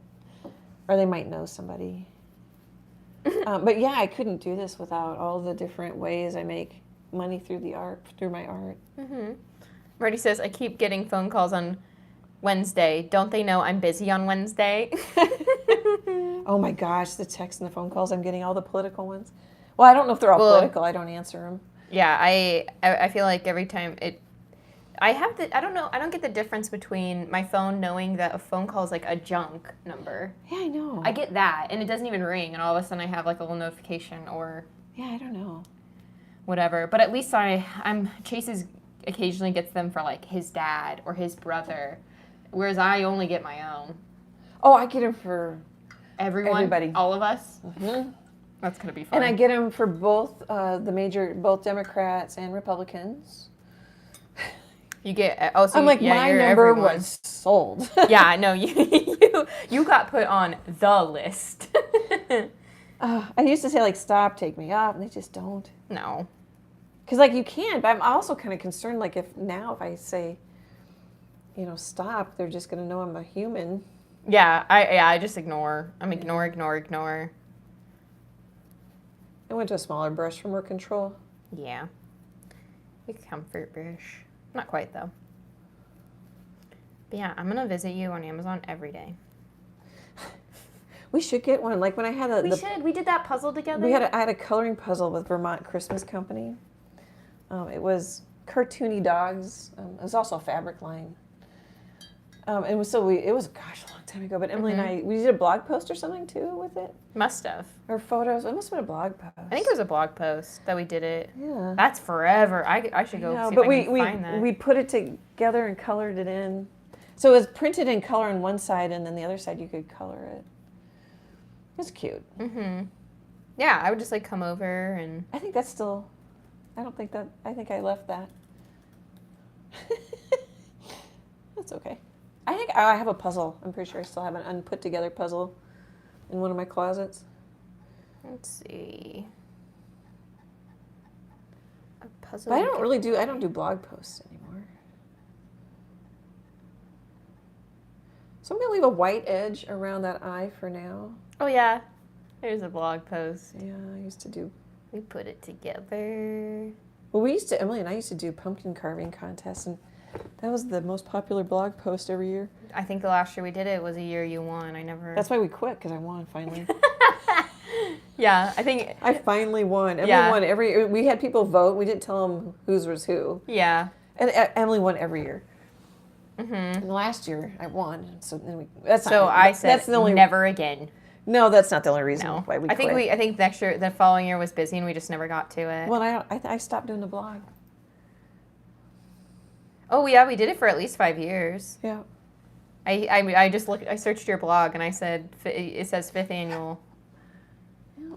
Or they might know somebody. But yeah, I couldn't do this without all the different ways I make money through my art. Marty says, I keep getting phone calls on Wednesday. Don't they know I'm busy on Wednesday? Oh my gosh, the texts and the phone calls. I'm getting all the political ones. Well, I don't know if they're all political. I don't answer them. Yeah, I feel like every time I don't know. I don't get the difference between my phone knowing that a phone call is like a junk number. Yeah, I know. I get that, and it doesn't even ring, and all of a sudden I have like a little notification or. Yeah, I don't know. Whatever, but at least Chase occasionally gets them for like his dad or his brother, whereas I only get my own. Oh, I get them for everybody, all of us. That's gonna be fun. And I get them for both both Democrats and Republicans. You get so I'm like, yeah, my number everyone. was sold. Yeah, no, you got put on the list. I used to say like, stop, take me off, and they just don't. No. Because like you can, but I'm also kind of concerned like if I say, stop, they're just going to know I'm a human. Yeah, I just ignore. Ignore. I went to a smaller brush for more control. Yeah. A comfort brush. Not quite, though. But yeah, I'm going to visit you on Amazon every day. We should get one. Like when I had We should. We did that puzzle together. I had a coloring puzzle with Vermont Christmas Company. It was cartoony dogs. It was also a fabric line. It was a long time ago. But Emily and I, we did a blog post or something too with it. Must have. Or photos. It must have been a blog post. I think it was a blog post that we did it. Yeah. That's forever. I should go see but if I can find that. we put it together and colored it in. So it was printed in color on one side, and then the other side you could color it. It's cute. Yeah, I would just like come over and. I think that's still. I don't think that. I think I left that. That's okay. I think I have a puzzle. I'm pretty sure I still have an unput together puzzle in one of my closets. Let's see. A puzzle. But I don't do blog posts anymore. So I'm gonna leave a white edge around that eye for now. Oh yeah, there's a blog post. Yeah, I used to do. We put it together. Well, Emily and I used to do pumpkin carving contests, and that was the most popular blog post every year. I think the last year we did it was a year you won. I never. That's why we quit, because I won finally. Yeah, I think. I finally won. Emily won we had people vote. We didn't tell them whose was who. Yeah. And Emily won every year. And last year I won. So then I said that's the only, never again. No, that's not the only reason why we quit. I think next year, the following year was busy and we just never got to it. Well, I stopped doing the blog. Oh yeah, we did it for at least 5 years. Yeah. I searched your blog and I said it says 5th annual. Yeah.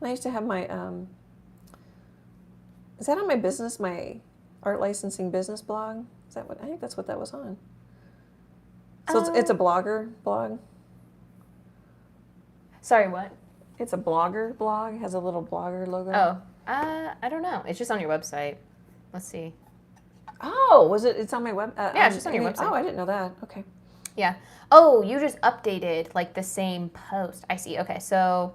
I used to have my is that on my business, my art licensing business blog? Is that what I think that's what that was on? So it's a blogger blog. Sorry, what? It's a blogger blog. It has a little blogger logo. Oh, I don't know. It's just on your website. Let's see. Oh, was it? It's on my web. Yeah, it's just on your website. Oh, I didn't know that. Okay. Yeah. Oh, you just updated like the same post. I see. Okay, so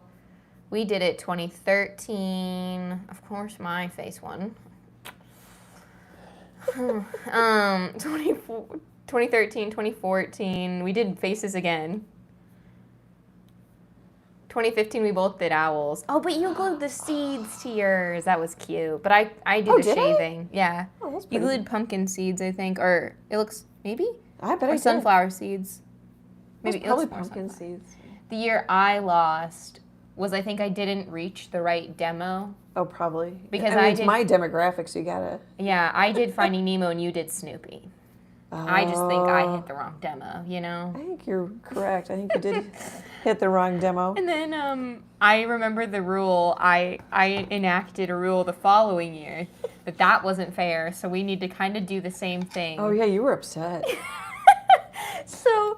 we did it 2013. Of course, my face one. 2013, 2014. We did faces again. 2015, we both did owls. Oh, but you glued the seeds to yours. That was cute. But I did the shaving. Yeah. Oh, that's you glued pumpkin seeds, I think. Or it looks, maybe? I bet or I did. Sunflower seeds. Maybe probably pumpkin seeds. The year I lost was I think I didn't reach the right demo. Oh, probably. Because it's my demographics, you gotta. Yeah, I did Finding Nemo and you did Snoopy. Oh. I just think I hit the wrong demo, you know? I think you're correct. I think you did hit the wrong demo. And then I remember the rule. I enacted a rule the following year that wasn't fair, so we need to kind of do the same thing. Oh, yeah, you were upset. So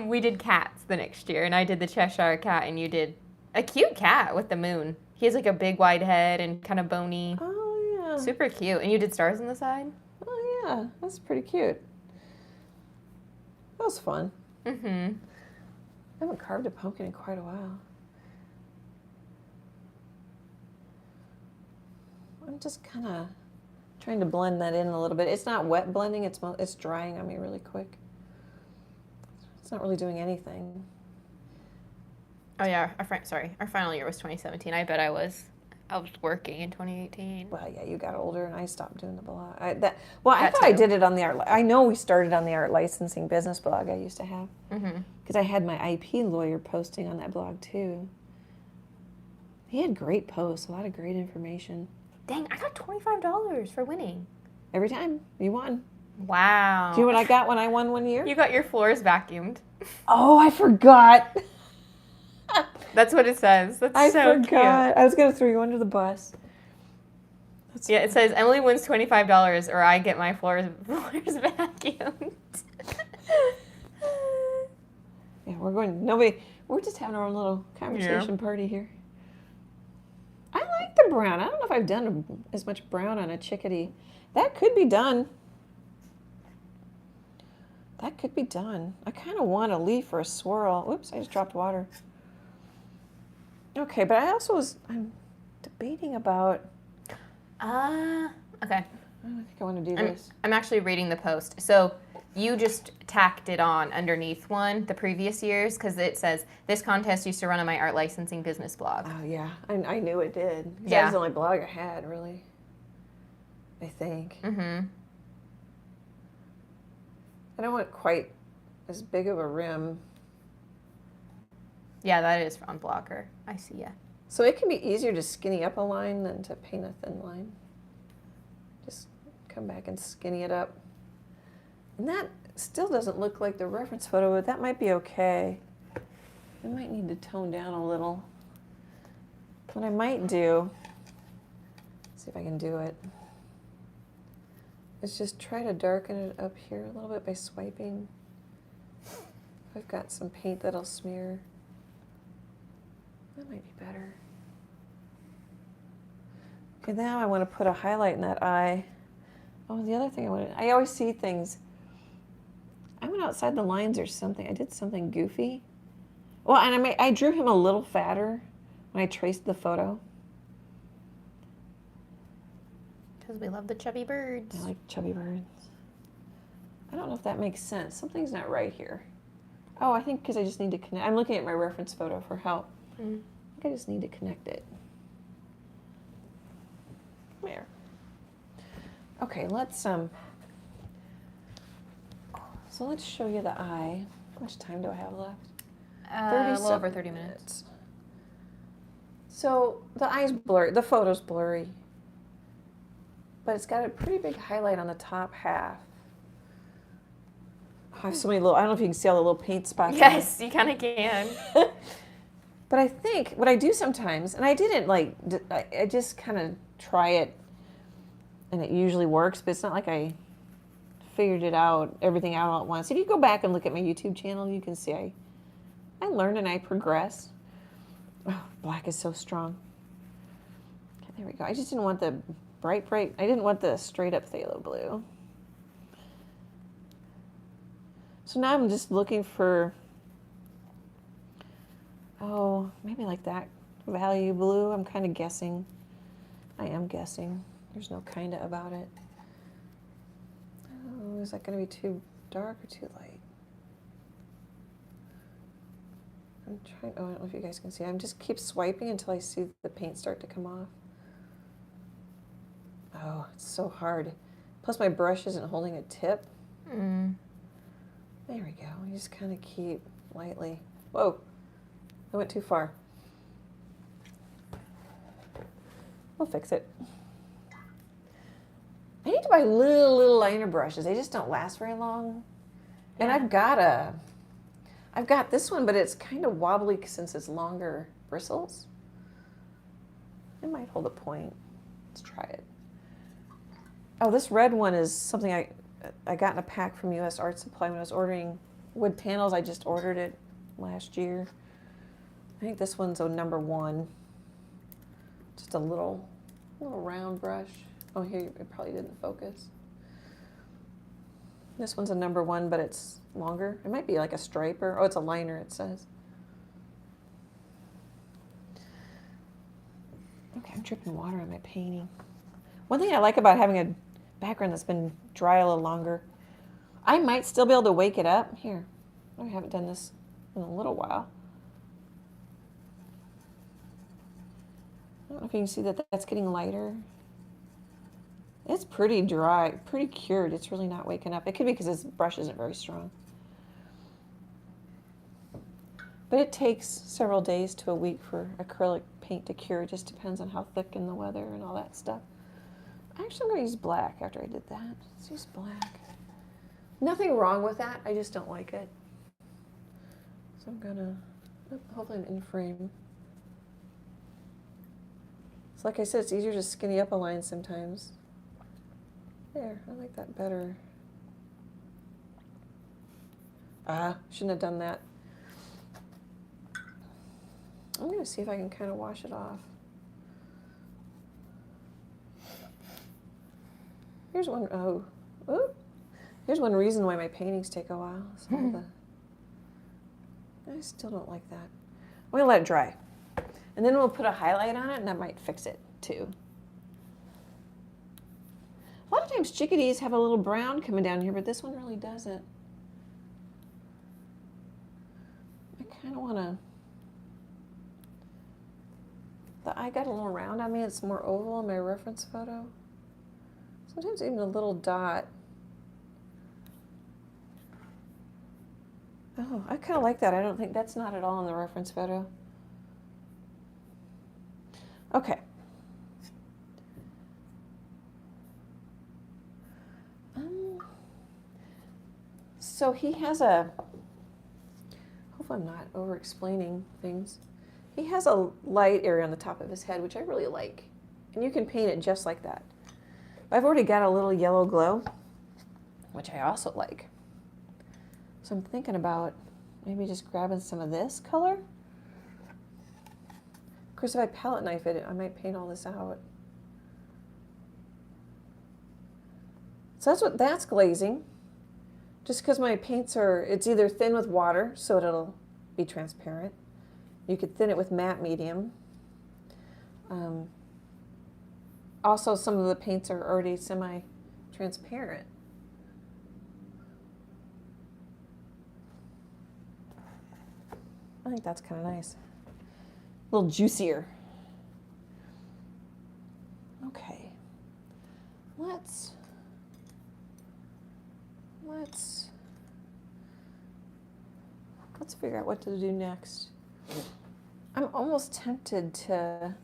we did cats the next year, and I did the Cheshire Cat, and you did a cute cat with the moon. He has like a big wide head and kind of bony. Oh, yeah. Super cute. And you did stars on the side? Oh, yeah. That's pretty cute. That was fun. Mm-hmm. I haven't carved a pumpkin in quite a while. I'm just kind of trying to blend that in a little bit. It's not wet blending. It's drying on me really quick. It's not really doing anything. Oh yeah, our final year was 2017. I bet I was working in 2018. Well, yeah, you got older and I stopped doing the blog. I thought I did it on the art. I know we started on the art licensing business blog I used to have. Because I had my IP lawyer posting on that blog too. He had great posts, a lot of great information. Dang, I got $25 for winning. Every time you won. Wow. Do you know what I got when I won one year? You got your floors vacuumed. Oh, I forgot. That's what it says. That's so cute. I was going to throw you under the bus. Yeah, it says Emily wins $25 or I get my floors vacuumed. Yeah, we're just having our own little conversation party here. I like the brown. I don't know if I've done as much brown on a chickadee. That could be done. that could be done. I kind of want a leaf or a swirl. Oops, I just dropped water. Okay, but I'm debating about, Okay. I think I want to do this. I'm actually reading the post. So you just tacked it on underneath one the previous years because it says, this contest used to run on my art licensing business blog. Oh, yeah, I knew it did. 'Cause Yeah. that was the only blog I had, really, I think. Mm-hmm. I don't want quite as big of a rim. Yeah, that is on Blocker. I see, yeah. So it can be easier to skinny up a line than to paint a thin line. Just come back and skinny it up. And that still doesn't look like the reference photo, but that might be okay. I might need to tone down a little. What I might do, see if I can do it, is just try to darken it up here a little bit by swiping. I've got some paint that'll smear. That might be better. Okay, now I want to put a highlight in that eye. Oh, the other thing I always see things. I went outside the lines or something. I did something goofy. Well, and I drew him a little fatter when I traced the photo. Because we love the chubby birds. I like chubby birds. I don't know if that makes sense. Something's not right here. Oh, I think because I just need to connect. I'm looking at my reference photo for help. I think I just need to connect it. There. Okay, so let's show you the eye. How much time do I have left? A little over 30 minutes. So the eye's blurry, the photo's blurry, but it's got a pretty big highlight on the top half. I have so many little, I don't know if you can see all the little paint spots. Yes, you kind of can. But I think what I do sometimes, and I didn't I just kind of try it and it usually works, but it's not like I figured it out, everything out all at once. If you go back and look at my YouTube channel, you can see I learn and I progress. Oh, black is so strong. Okay, there we go. I just didn't want the bright, I didn't want the straight up phthalo blue. So now I'm just looking for, oh, maybe like that value blue. I'm kind of guessing. I am guessing. There's no kind of about it. Oh, is that going to be too dark or too light? I'm trying, oh, I don't know if you guys can see. I'm just keep swiping until I see the paint start to come off. Oh, it's so hard. Plus my brush isn't holding a tip. There we go. We just kind of keep lightly. Whoa, I went too far. We'll fix it. I need to buy little liner brushes. They just don't last very long. And I've got this one, but it's kind of wobbly since it's longer bristles. It might hold a point. Let's try it. Oh, this red one is something I got in a pack from US Art Supply when I was ordering wood panels. I just ordered it last year. I think this one's a number 1. Just a little round brush. Oh, here, it probably didn't focus. This one's a number 1, but it's longer. It might be like a striper. Oh, it's a liner, it says. Okay, I'm dripping water on my painting. One thing I like about having a background that's been dry a little longer, I might still be able to wake it up. Here, I haven't done this in a little while. I don't know if you can see that that's getting lighter. It's pretty dry, pretty cured. It's really not waking up. It could be because this brush isn't very strong. But it takes several days to a week for acrylic paint to cure. It just depends on how thick and the weather and all that stuff. Actually, I'm going to use black after I did that. Let's use black. Nothing wrong with that. I just don't like it. So I'm going to, hopefully I'm in frame. So like I said, it's easier to skinny up a line sometimes. There, I like that better. Shouldn't have done that. I'm going to see if I can kind of wash it off. Here's one. Oh, Here's one reason why my paintings take a while. I still don't like that. I'm going to let it dry. And then we'll put a highlight on it, and that might fix it, too. A lot of times chickadees have a little brown coming down here, but this one really doesn't. I kind of want to... The eye got a little round on me. It's more oval in my reference photo. Sometimes even a little dot. Oh, I kind of like that. I don't think that's not at all in the reference photo. Okay. So he has a, hopefully I'm not over-explaining things. He has a light area on the top of his head, which I really like. And you can paint it just like that. I've already got a little yellow glow, which I also like. So I'm thinking about maybe just grabbing some of this color. Of course, if I palette knife it, I might paint all this out. So that's glazing. Just because my paints it's either thin with water, so it'll be transparent. You could thin it with matte medium. Also, some of the paints are already semi-transparent. I think that's kind of nice. A little juicier. Okay. Let's figure out what to do next. I'm almost tempted to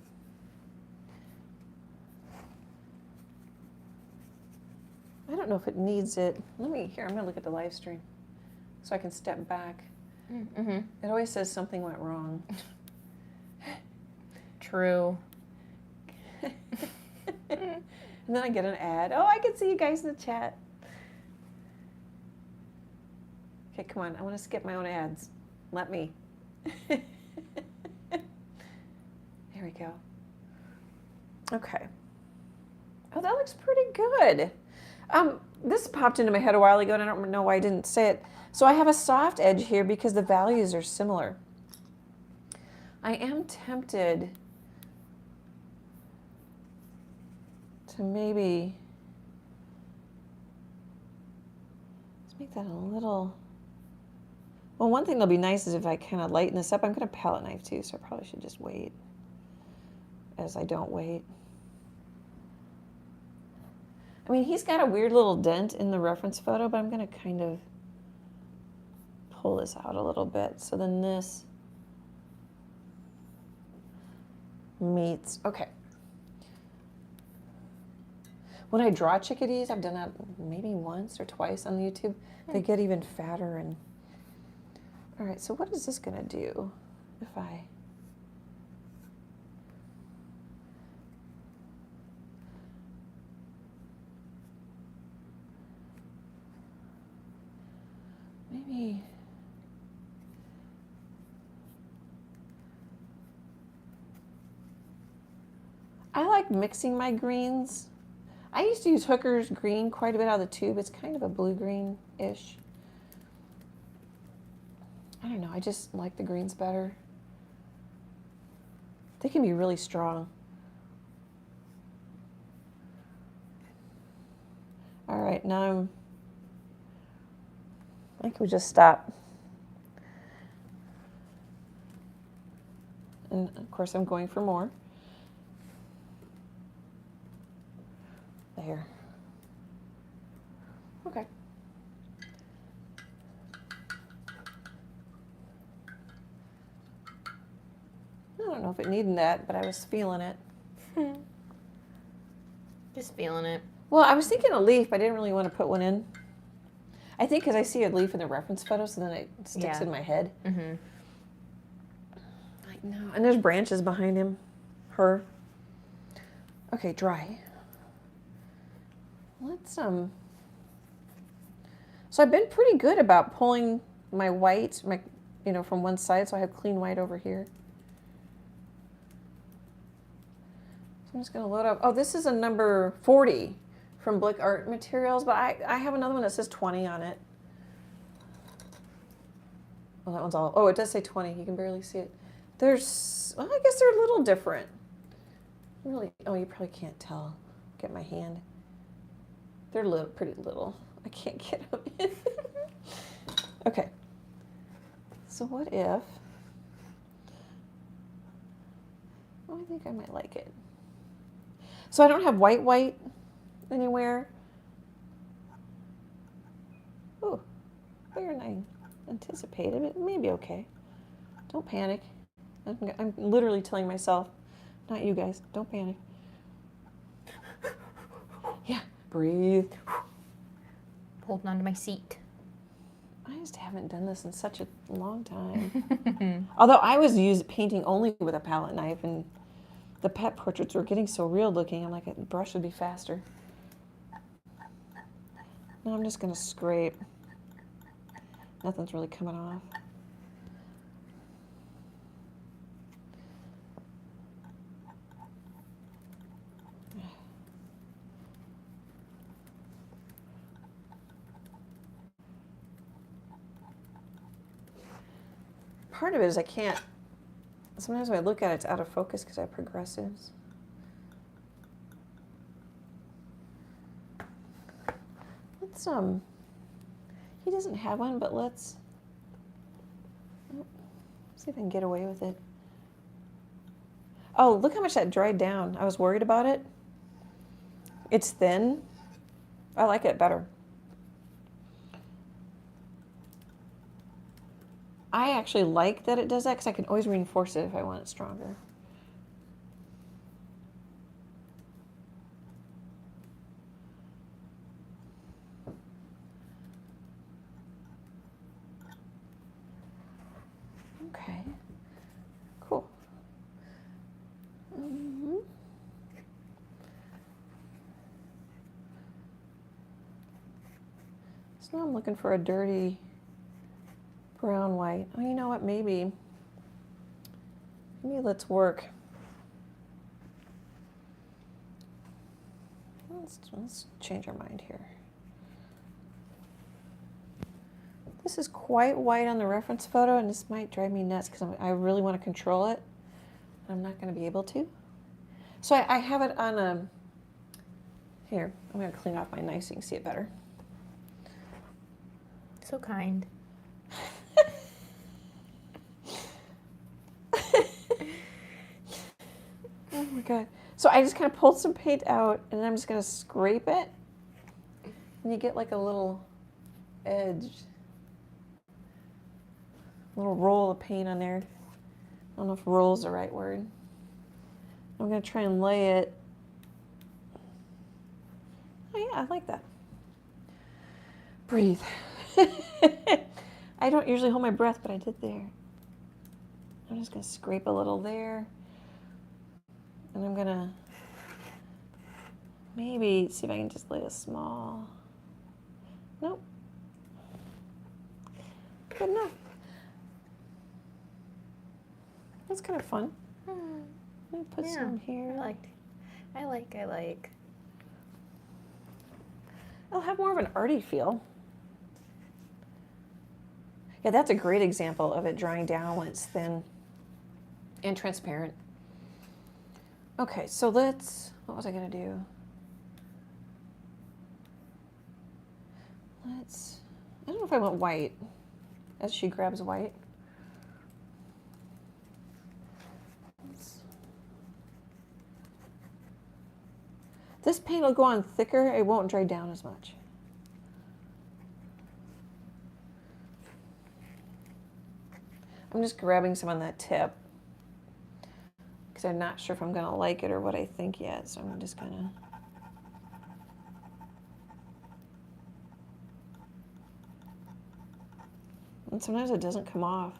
I don't know if it needs it. I'm gonna look at the live stream so I can step back. Mm-hmm. It always says something went wrong. True. And then I get an ad. Oh, I can see you guys in the chat. Okay, come on. I want to skip my own ads. Let me. There we go. Okay. Oh, that looks pretty good. This popped into my head a while ago, and I don't know why I didn't say it. So I have a soft edge here because the values are similar. I am tempted to maybe let's make that a little. Well, one thing that'll be nice is if I kind of lighten this up. I'm going to palette knife too, so I probably should just wait as I don't wait. I mean, he's got a weird little dent in the reference photo, but I'm going to kind of pull this out a little bit. So then this meets, okay. When I draw chickadees, I've done that maybe once or twice on YouTube. They get even fatter and, all right, so what is this going to do if I, maybe, I like mixing my greens. I used to use Hooker's green quite a bit out of the tube. It's kind of a blue-green-ish. I don't know, I just like the greens better. They can be really strong. All right, now I think we just stop. And of course I'm going for more. There. Okay. I don't know if it needed that, but I was feeling it. Just feeling it. Well, I was thinking a leaf, but I didn't really want to put one in. I think because I see a leaf in the reference photo, so then it sticks in my head. Mm-hmm. Like, no. And there's branches behind him. Her. Okay, dry. Let's, so I've been pretty good about pulling my white, from one side, so I have clean white over here. So I'm just going to load up. Oh, this is a number 40 from Blick Art Materials, but I have another one that says 20 on it. Oh, that one's all, oh, it does say 20. You can barely see it. There's, well, I guess they're a little different. Really, oh, you probably can't tell. Get my hand. They're pretty little. I can't get them in. Okay. So what if, oh, I think I might like it. So I don't have white anywhere. Oh, bigger than I anticipated. It may be okay. Don't panic. I'm literally telling myself, not you guys, don't panic. Yeah, breathe. Holding onto my seat. I just haven't done this in such a long time. Although I was painting only with a palette knife, and the pet portraits were getting so real looking. I'm like, a brush would be faster. Now I'm just going to scrape. Nothing's really coming off. Part of it is I can't, sometimes when I look at it, it's out of focus because I have progressives. Let's, he doesn't have one, but let's see if I can get away with it. Oh, look how much that dried down. I was worried about it. It's thin. I like it better. I actually like that it does that because I can always reinforce it if I want it stronger. Okay, cool. So now I'm looking for a dirty brown white. Oh, you know what? Maybe let's work. Let's change our mind here. This is quite white on the reference photo, and this might drive me nuts because I really want to control it. I'm not going to be able to. So I have it on a, here, I'm going to clean off my knife so you can see it better. So kind. Oh my God. So I just kind of pulled some paint out, and then I'm just going to scrape it. And you get like a little edge, a little roll of paint on there. I don't know if roll is the right word. I'm going to try and lay it. Oh yeah, I like that. Breathe. I don't usually hold my breath, but I did there. I'm just going to scrape a little there. And I'm going to maybe see if I can just lay a small. Nope. Good enough. That's kind of fun. Let me put some here. I like. It'll have more of an arty feel. Yeah, that's a great example of it drying down when it's thin and transparent. Okay, so let's, what was I gonna do? I don't know if I want white, as she grabs white. This paint will go on thicker, it won't dry down as much. I'm just grabbing some on that tip because I'm not sure if I'm gonna like it or what I think yet, so I'm just gonna. And sometimes it doesn't come off.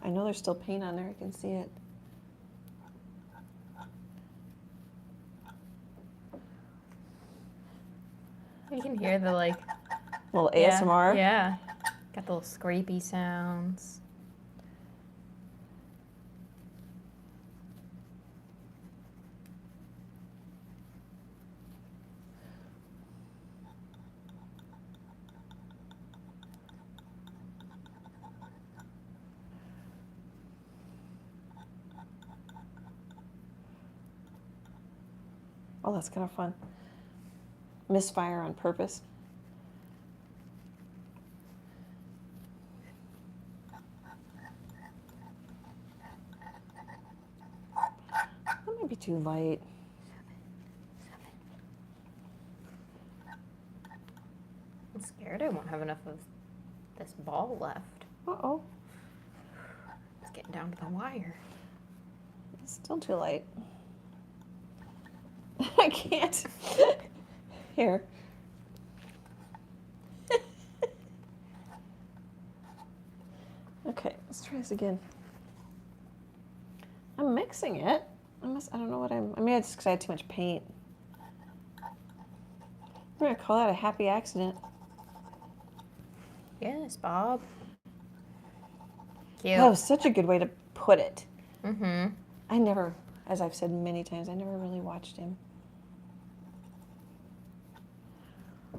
I know there's still paint on there, I can see it. You can hear the like Little ASMR. Yeah. Got the little scrapey sounds. Oh, that's kind of fun. Misfire on purpose. That might be too light. I'm scared I won't have enough of this ball left. Uh-oh. It's getting down to the wire. It's still too light. I can't. Here. Okay, let's try this again. I'm mixing it. I don't know what I mean, it's because I had too much paint. I'm going to call that a happy accident. Yes, Bob. Cute. That was such a good way to put it. Mm-hmm. I never, as I've said many times, I never really watched him.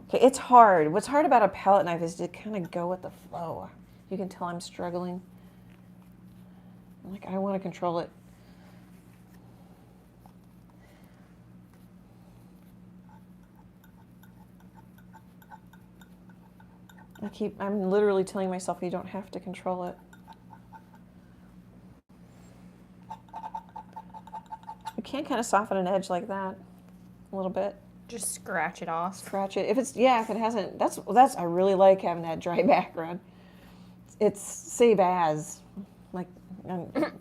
Okay, it's hard. What's hard about a palette knife is to kind of go with the flow. You can tell I'm struggling. Like, I want to control it. I'm literally telling myself you don't have to control it. You can kind of soften an edge like that a little bit. Just scratch it off. Scratch it. If it hasn't, that's, I really like having that dry background. It's save as, like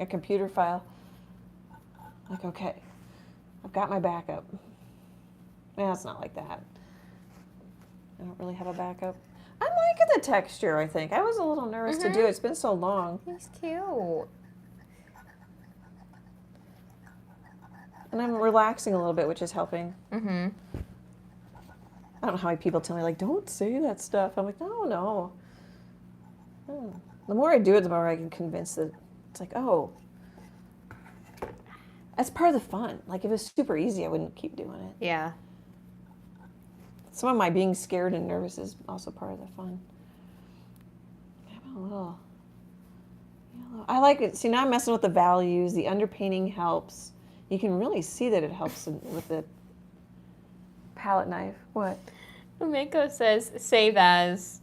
a computer file. Like, okay, I've got my backup. Yeah, it's not like that. I don't really have a backup. I'm liking the texture, I think. I was a little nervous to do it. It's been so long. He's cute. And I'm relaxing a little bit, which is helping. Mm-hmm. I don't know how many people tell me, like, don't say that stuff. I'm like, no. The more I do it, the more I can convince that it's like, oh, that's part of the fun. Like, if it was super easy, I wouldn't keep doing it. Yeah. Some of my being scared and nervous is also part of the fun. I'm a little yellow. I like it. See, now I'm messing with the values. The underpainting helps. You can really see that it helps with the palette knife. What? Mako says save as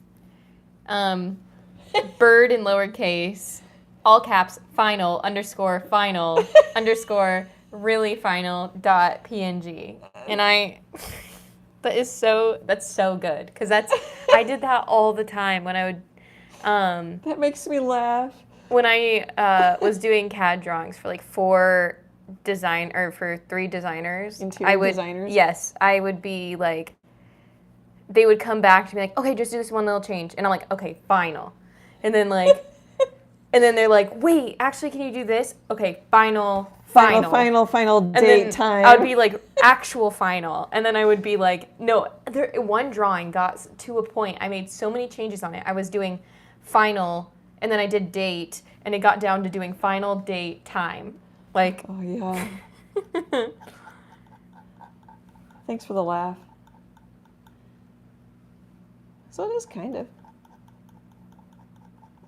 bird in lowercase, all caps, final, _ really final .png. And that's so good. Because I did that all the time when I would, That makes me laugh. when I was doing CAD drawings for like for 3 designers. Interior designers? Yes, I would be like, they would come back to me like, okay, just do this one little change. And I'm like, okay, final. And then like, and then they're like, wait, actually, can you do this? Okay, final date time. I would be like, actual final. And then I would be like, no, one drawing got to a point, I made so many changes on it. I was doing final, and then I did date, and it got down to doing final, date, time. Like. Oh, yeah. Thanks for the laugh. So it is kind of.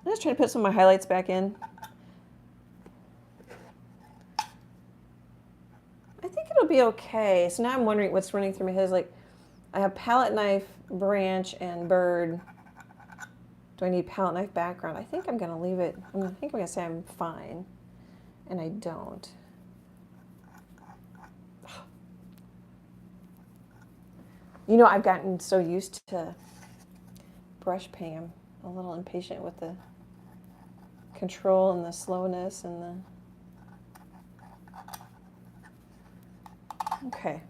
I'm just trying to put some of my highlights back in. I think it'll be okay. So now I'm wondering what's running through my head is like, I have palette knife, branch, and bird. Do I need palette knife background? I think I'm going to leave it. I think I'm going to say I'm fine. And I don't. You know, I've gotten so used to brush painting. I'm a little impatient with the control and the slowness and the... Okay.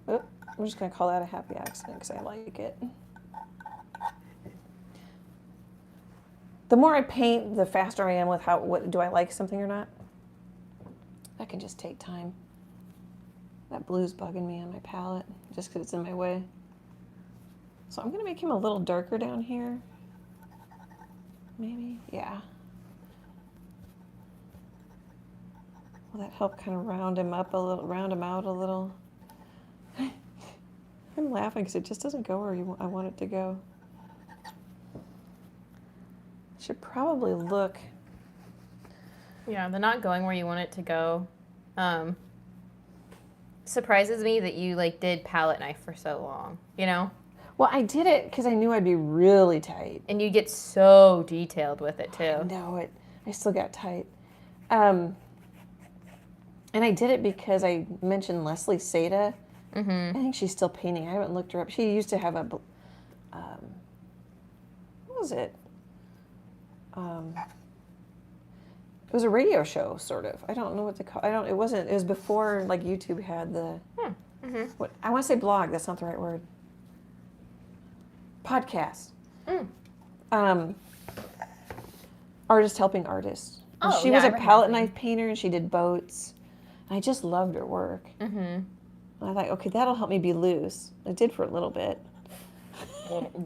Oh, I'm just going to call that a happy accident because I like it. The more I paint, the faster I am with what do I like something or not. That can just take time. That blue's bugging me on my palette just because it's in my way. So I'm going to make him a little darker down here. Maybe, yeah. Will that help kind of round him out a little? I'm laughing because it just doesn't go where I want it to go. Should probably look. Yeah, they're not going where you want it to go. surprises me that you like did palette knife for so long, you know? Well, I did it because I knew I'd be really tight. And you get so detailed with it too. I know it. I still got tight. And I did it because I mentioned Leslee Troe. I think she's still painting. I haven't looked her up. She used to have a, what was it? It was a radio show, sort of. I don't know what to call. It wasn't. It was before like YouTube had the. What I want to say blog. That's not the right word. Podcast. Artist helping artists. And she was a palette knife painter, and she did boats. And I just loved her work. And I thought, okay, that'll help me be loose. It did for a little bit.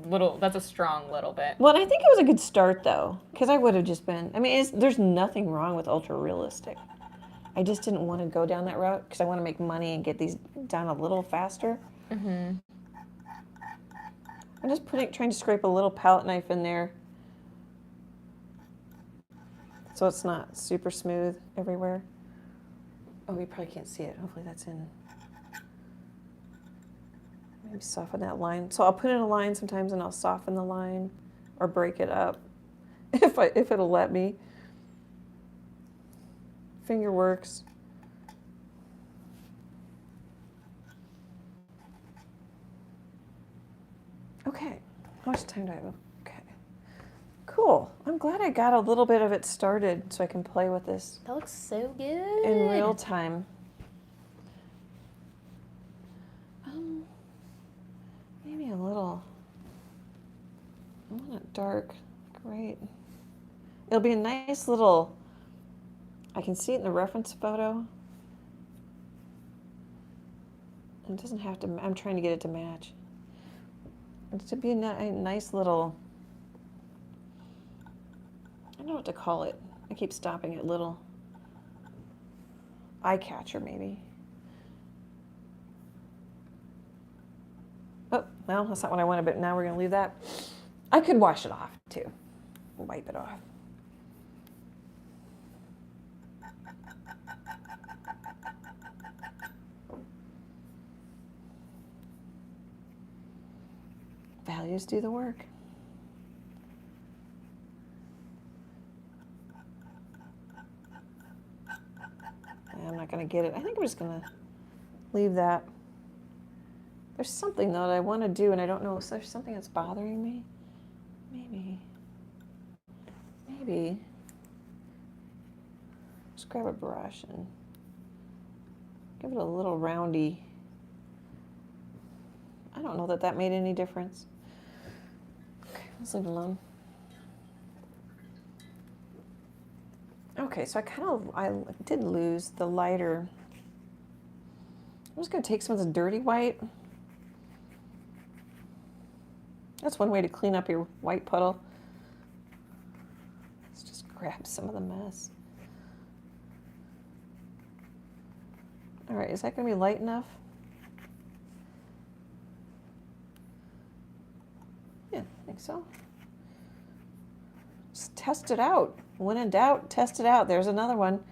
Little. That's a strong little bit. Well, and I think it was a good start, though, because I would have just been. I mean, there's nothing wrong with ultra realistic. I just didn't want to go down that route because I want to make money and get these done a little faster. I'm just trying to scrape a little palette knife in there, so it's not super smooth everywhere. Oh, you probably can't see it. Hopefully that's in. Maybe soften that line. So I'll put in a line sometimes, and I'll soften the line or break it up if it'll let me. Finger works. Okay. How much time do I have? Okay. Cool. I'm glad I got a little bit of it started so I can play with this. That looks so good. In real time. Maybe a little. I want it dark. Great. It'll be a nice little. I can see it in the reference photo. It doesn't have to. I'm trying to get it to match. It's to be a nice little. I don't know what to call it. I keep stopping at little. Eye catcher, maybe. Oh, well, that's not what I wanted, but now we're going to leave that. I could wash it off, too. Wipe it off. Values do the work. I'm not going to get it. I think I'm just going to leave that. There's something, though, that I want to do, and I don't know if there's something that's bothering me. Maybe. Just grab a brush and give it a little roundy. I don't know that that made any difference. Okay, let's leave it alone. Okay, so I did lose the lighter. I'm just going to take some of the dirty white. That's one way to clean up your white puddle. Let's just grab some of the mess. All right, is that going to be light enough? Yeah, I think so. Just test it out. When in doubt, test it out. There's another one.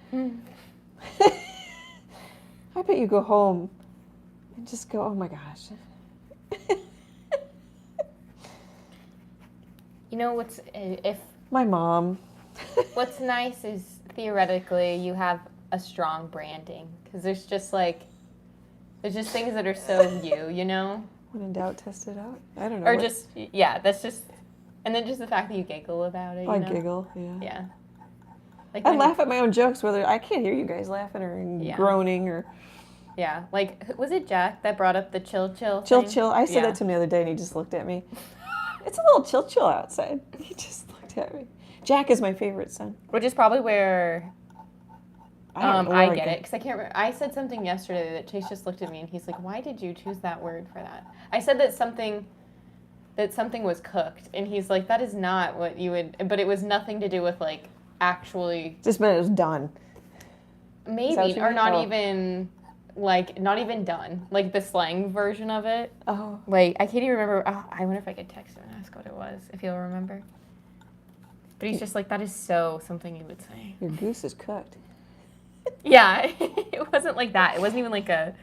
I bet you go home and just go, oh my gosh. You know what's if my mom. What's nice is theoretically you have a strong branding because there's just things that are so you know. When in doubt, test it out. I don't know. Or just that's just, and then just the fact that you giggle about it. I giggle, yeah. Yeah. Like I laugh at my own jokes, whether I can't hear you guys laughing or groaning or. Yeah, like was it Jack that brought up the chill? Chill. I said that to him the other day, and he just looked at me. It's a little chill outside. He just looked at me. Jack is my favorite son. Which is probably where I get it, because I can't remember. I said something yesterday that Chase just looked at me and he's like, why did you choose that word for that? I said that something was cooked, and he's like, that is not what you would, but it was nothing to do with like actually. Just meant it was done. Maybe, or not even. Like, not even done. Like, the slang version of it. Oh. Like, I can't even remember. Oh, I wonder if I could text him and ask what it was, if he'll remember. But he's just like, that is so something you would say. Your goose is cooked. Yeah, it wasn't like that. It wasn't even like a,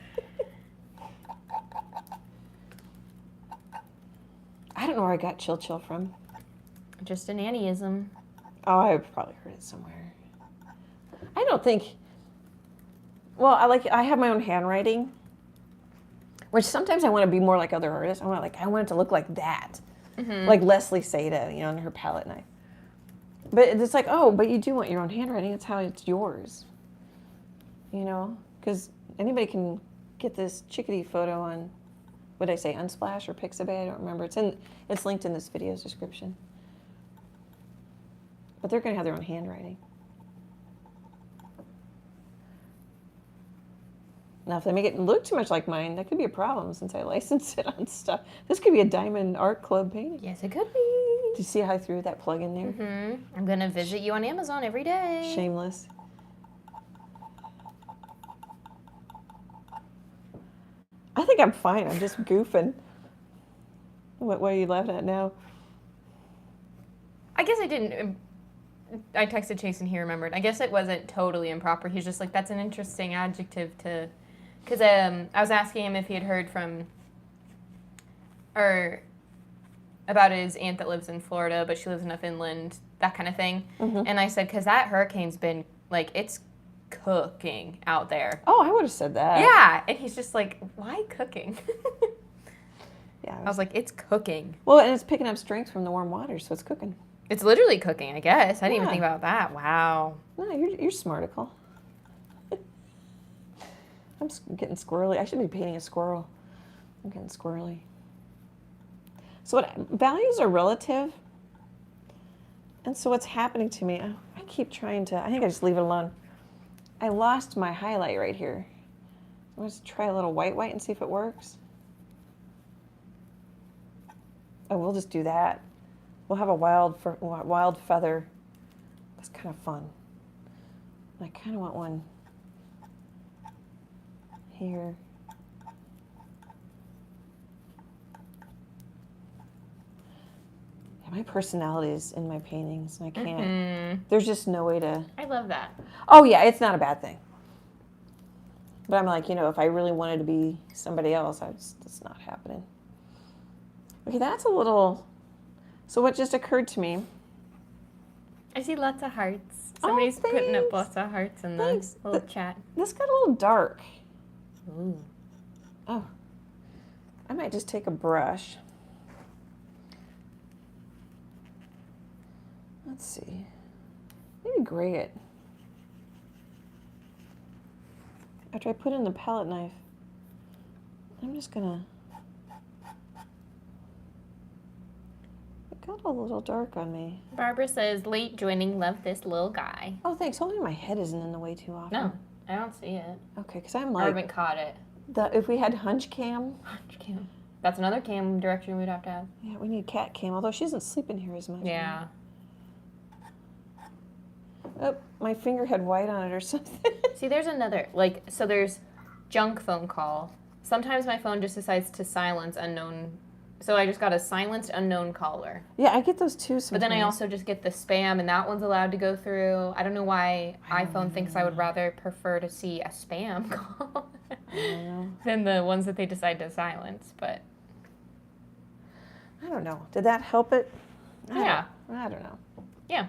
I don't know where I got chill from. Just an Annieism. Oh, I've probably heard it somewhere. I don't think. Well, I have my own handwriting, which sometimes I want to be more like other artists. I want it to look like that, like Leslee Troe, you know, on her palette knife. But it's like, oh, but you do want your own handwriting. It's how it's yours, you know, because anybody can get this Chickadee photo on, what did I say, Unsplash or Pixabay? I don't remember. It's linked in this video's description. But they're going to have their own handwriting. Now, if they make it look too much like mine, that could be a problem since I license it on stuff. This could be a Diamond Art Club painting. Yes, it could be. Do you see how I threw that plug in there? I'm going to visit you on Amazon every day. Shameless. I think I'm fine. I'm just goofing. What are you laughing at now? I guess I didn't. I texted Chase and he remembered. I guess it wasn't totally improper. He's just like, that's an interesting adjective to. Because I was asking him if he had heard from. Or about his aunt that lives in Florida, but she lives enough inland, that kind of thing. And I said, because that hurricane's been, like, it's cooking out there. Oh, I would have said that. Yeah. And he's just like, why cooking? Yeah. I was like, it's cooking. Well, and it's picking up strength from the warm water, so it's cooking. It's literally cooking, I guess. I didn't even think about that. Wow. No, you're smarticle. I'm getting squirrely. I should be painting a squirrel. I'm getting squirrely. So values are relative. And so what's happening to me, I keep trying to, I think I just leave it alone. I lost my highlight right here. I'm going to try a little white and see if it works. Oh, we'll just do that. We'll have a wild feather. That's kind of fun. I kind of want one here. Yeah, my personality is in my paintings, and I can't. There's just no way to. I love that. Oh yeah, it's not a bad thing. But I'm like, you know, if I really wanted to be somebody else, it's not happening. Okay, that's a little. So what just occurred to me? I see lots of hearts. Somebody's putting up lots of hearts in the little chat. This got a little dark. Ooh. Oh, I might just take a brush. Let's see. Maybe gray it. After I put in the palette knife, I'm just gonna. It got a little dark on me. Barbara says, late joining, love this little guy. Oh, thanks. Hopefully my head isn't in the way too often. No, I don't see it. Okay, because I'm I like. haven't caught it. If we had hunch cam. Hunch cam. That's another cam direction we'd have to have. Yeah, we need cat cam, although she doesn't sleep in here as much. Yeah. Oh, my finger had white on it or something. See, there's another, so there's junk phone call. Sometimes my phone just decides to silence unknown. So I just got a silenced unknown caller. Yeah, I get those too sometimes. But then I also just get the spam, and that one's allowed to go through. I don't know why iPhone thinks I would rather prefer to see a spam call than the ones that they decide to silence, but. I don't know. Did that help it? Yeah. I don't know. Yeah.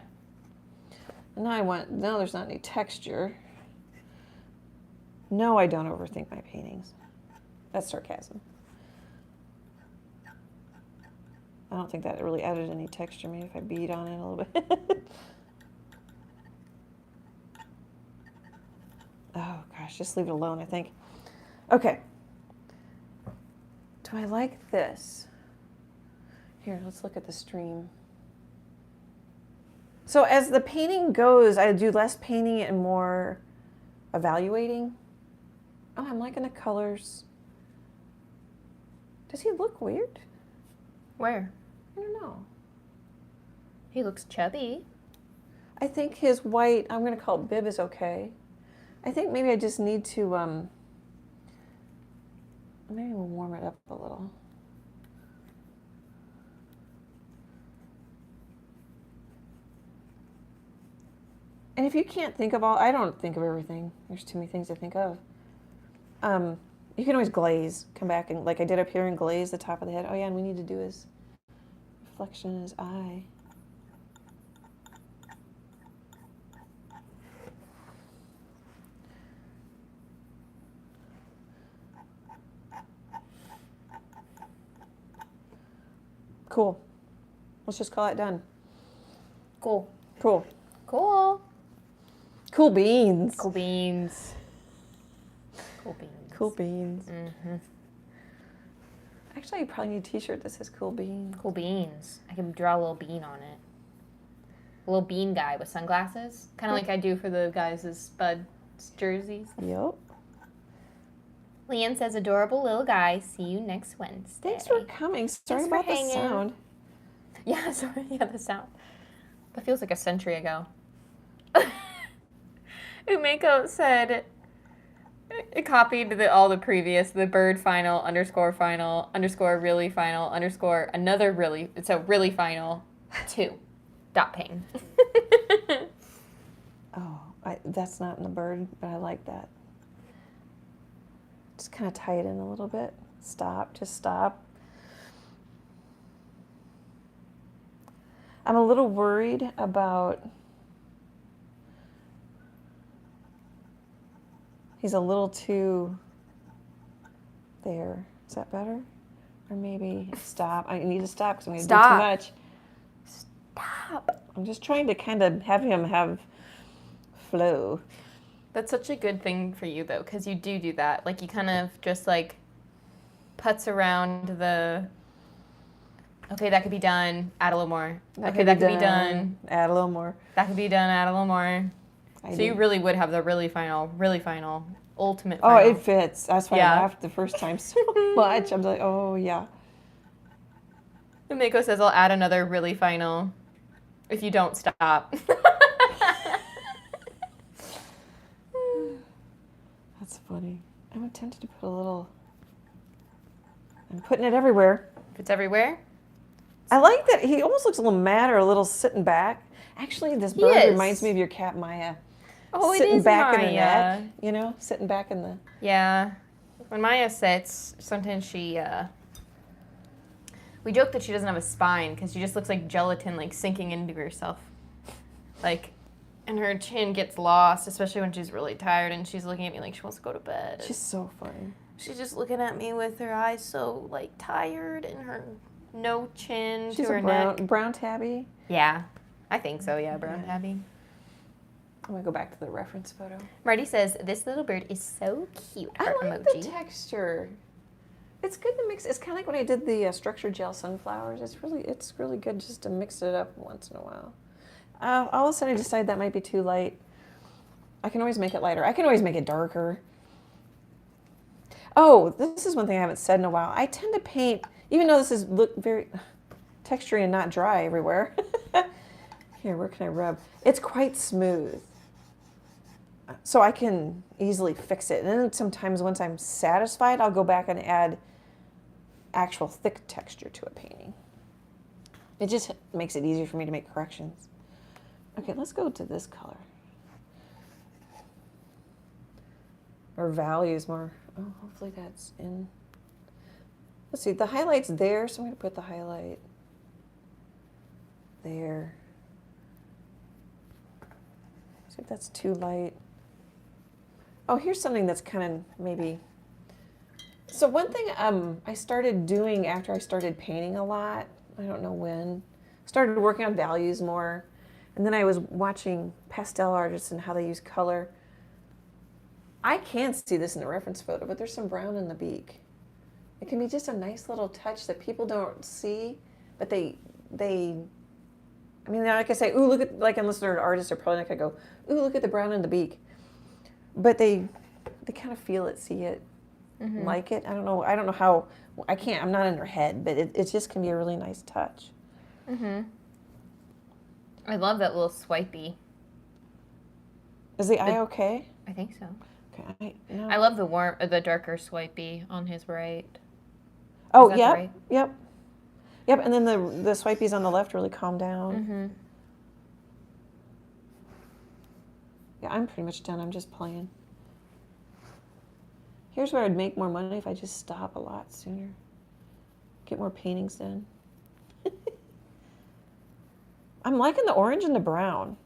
Now there's not any texture. No, I don't overthink my paintings. That's sarcasm. I don't think that really added any texture. Maybe if I beat on it a little bit. Oh gosh, just leave it alone, I think. Okay. Do I like this? Here, let's look at the stream. So as the painting goes, I do less painting and more evaluating. Oh, I'm liking the colors. Does he look weird? Where? I don't know. He looks chubby. I think his white, I'm going to call it bib, is okay. I think maybe I just need to, maybe we'll warm it up a little. And if you can't think of I don't think of everything. There's too many things to think of. You can always glaze, come back and, like I did up here, and glaze the top of the head. Oh yeah, and we need to do his reflection in his eye. Cool. Let's just call it done. Cool. Cool. Cool. Cool beans. Cool beans. Cool beans. Cool beans. Mm-hmm. Actually, you probably need a t-shirt that says cool beans. Cool beans. I can draw a little bean on it. A little bean guy with sunglasses. Kind of like I do for the guys' Spud's jerseys. Yep. Leanne says, adorable little guy. See you next Wednesday. Thanks for coming. Sorry Thanks for about the hanging. sound. Yeah, sorry. Yeah, the sound. That feels like a century ago. Umeko said, it copied all the previous, the bird final, underscore really final, underscore another really, so really final, 2. Dot ping. Oh, that's not in the bird, but I like that. Just kind of tie it in a little bit. Stop, just stop. I'm a little worried about, he's a little too there. Is that better? Or maybe stop. I need to stop because I'm going to do too much. Stop. I'm just trying to kind of have him have flow. That's such a good thing for you, though, because you do that. Like, you kind of just, like, putz around the, okay, that could be done, add a little more. Okay, that could be done. Add a little more. That could be done, add a little more. So you really would have the really final, ultimate final. Oh, it fits. That's why Yeah. I laughed the first time so much. I'm like, oh, yeah. Umeko says, I'll add another really final if you don't stop. That's funny. I'm tempted to put a little, I'm putting it everywhere. If it's everywhere. I like that he almost looks a little mad or a little sitting back. Actually, this He bird is. reminds me of your cat Maya. Oh, it sitting is back Maya. in the net, you know, sitting back in the. Yeah. When Maya sits, sometimes she, we joke that she doesn't have a spine because she just looks like gelatin, like sinking into herself. Like, and her chin gets lost, especially when she's really tired and she's looking at me like she wants to go to bed. She's so funny. She's just looking at me with her eyes so, like, tired and her no chin She's to her a neck. brown tabby. Yeah, I think so, yeah, brown tabby. I'm going to go back to the reference photo. Marty says, this little bird is so cute, I heart like emoji. the texture. It's good to mix. It's kind of like when I did the structured gel sunflowers. It's really good just to mix it up once in a while. All of a sudden I decided that might be too light. I can always make it lighter. I can always make it darker. Oh, this is one thing I haven't said in a while. I tend to paint, even though this is look very textury and not dry everywhere. Here, where can I rub? It's quite smooth. So I can easily fix it. And then sometimes once I'm satisfied, I'll go back and add actual thick texture to a painting. It just makes it easier for me to make corrections. Okay, let's go to this color. Or values more. Oh, hopefully that's in. Let's see, the highlight's there, so I'm going to put the highlight there. See if that's too light. Oh, here's something that's kind of maybe. So one thing I started doing after I started painting a lot, I don't know when, started working on values more, and then I was watching pastel artists and how they use color. I can't see this in the reference photo, but there's some brown in the beak. It can be just a nice little touch that people don't see, but they I mean, like I say, ooh, look at, like, unless they're an artist, they're probably not gonna go, ooh, look at the brown in the beak. But they kind of feel it, see it, like it. I don't know how, I'm not in their head, but it just can be a really nice touch. I love that little swipey. Is the eye okay? I think so. Okay, no. I love the darker swipey on his right. Oh, Is that yep, right? yep. And then the swipies on the left really calm down. Yeah, I'm pretty much done. I'm just playing. Here's where I'd make more money if I just stop a lot sooner. Get more paintings done. I'm liking the orange and the brown.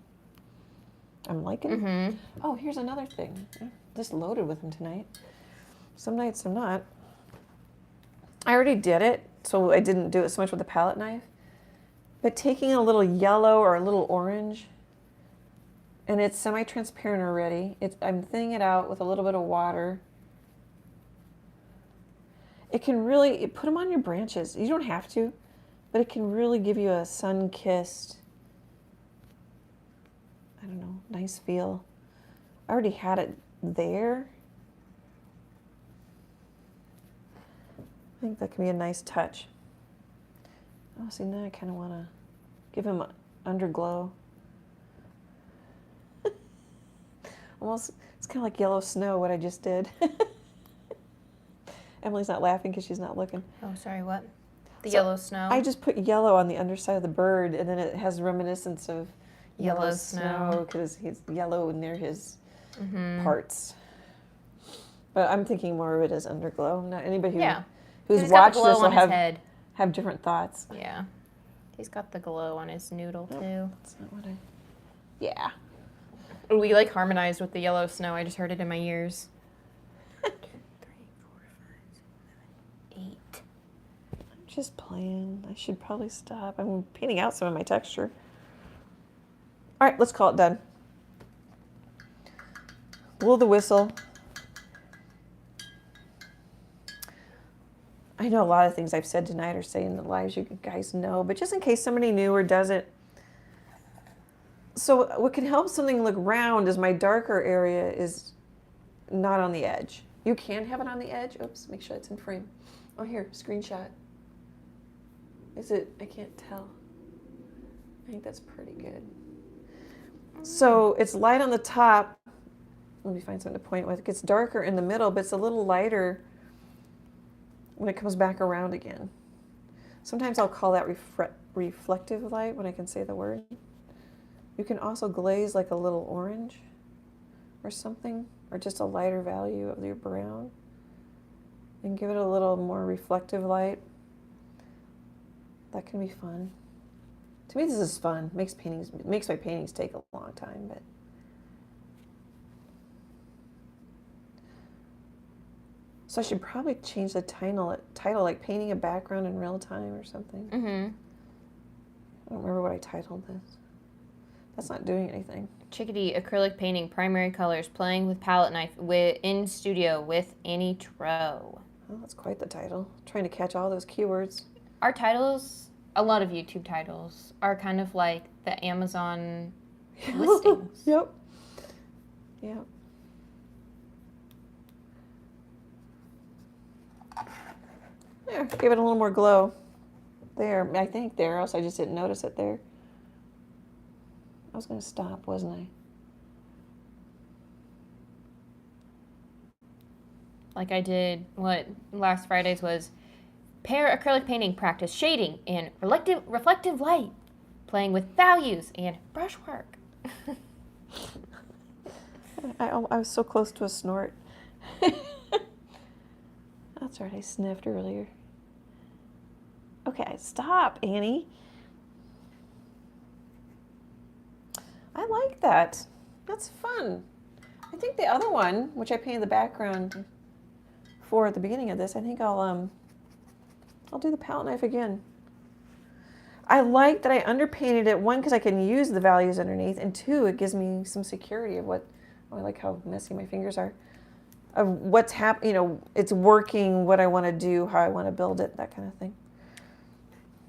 I'm liking. Mm-hmm. Oh, here's another thing. Just loaded with them tonight. Some nights I'm not. I already did it, so I didn't do it so much with the palette knife. But taking a little yellow or a little orange, and it's semi-transparent already. I'm thinning it out with a little bit of water. It can really, put them on your branches. You don't have to, but it can really give you a sun-kissed, I don't know, nice feel. I already had it there. I think that can be a nice touch. Oh, see, now I kind of want to give him an underglow. Almost, it's kind of like yellow snow, what I just did. Emily's not laughing because she's not looking. Oh, sorry, what? The yellow snow? I just put yellow on the underside of the bird, and then it has reminiscence of Yellow snow. because he's yellow near his parts. But I'm thinking more of it as underglow. Not anybody who's watched this will have different thoughts. Yeah. He's got the glow on his noodle, too. That's not what I... Yeah. We, like, harmonized with the yellow snow. I just heard it in my ears. 2, 3, 4, 5, 6, 7, 8. I'm just playing. I should probably stop. I'm painting out some of my texture. All right, let's call it done. Blow the whistle. I know a lot of things I've said tonight are saying the lives you guys know, but just in case somebody new or doesn't. So what can help something look round is my darker area is not on the edge. You can have it on the edge. Oops, make sure it's in frame. Oh, here, screenshot. Is it? I can't tell. I think that's pretty good. So it's light on the top. Let me find something to point with. It gets darker in the middle, but it's a little lighter when it comes back around again. Sometimes I'll call that reflective light when I can say the word. You can also glaze like a little orange or something, or just a lighter value of your brown, and give it a little more reflective light. That can be fun. To me, this is fun. Makes my paintings take a long time, but so I should probably change the title like painting a background in real time or something. I don't remember what I titled this. That's not doing anything. Chickadee acrylic painting, primary colors, playing with palette knife in studio with Leslee Troe. Oh, that's quite the title. Trying to catch all those keywords. Our titles, a lot of YouTube titles, are kind of like the Amazon listings. Yep. There, give it a little more glow. There, I think there, else I just didn't notice it there. I was going to stop, wasn't I? Like I did what last Friday's was pair acrylic painting practice, shading and reflective light, playing with values and brushwork. I was so close to a snort. That's right, I sniffed earlier. Okay, stop, Annie. I like that. That's fun. I think the other one, which I painted the background for at the beginning of this, I think I'll do the palette knife again. I like that I underpainted it, one, because I can use the values underneath, and two, it gives me some security of what, I like how messy my fingers are, of what's happening, it's working, what I want to do, how I want to build it, that kind of thing.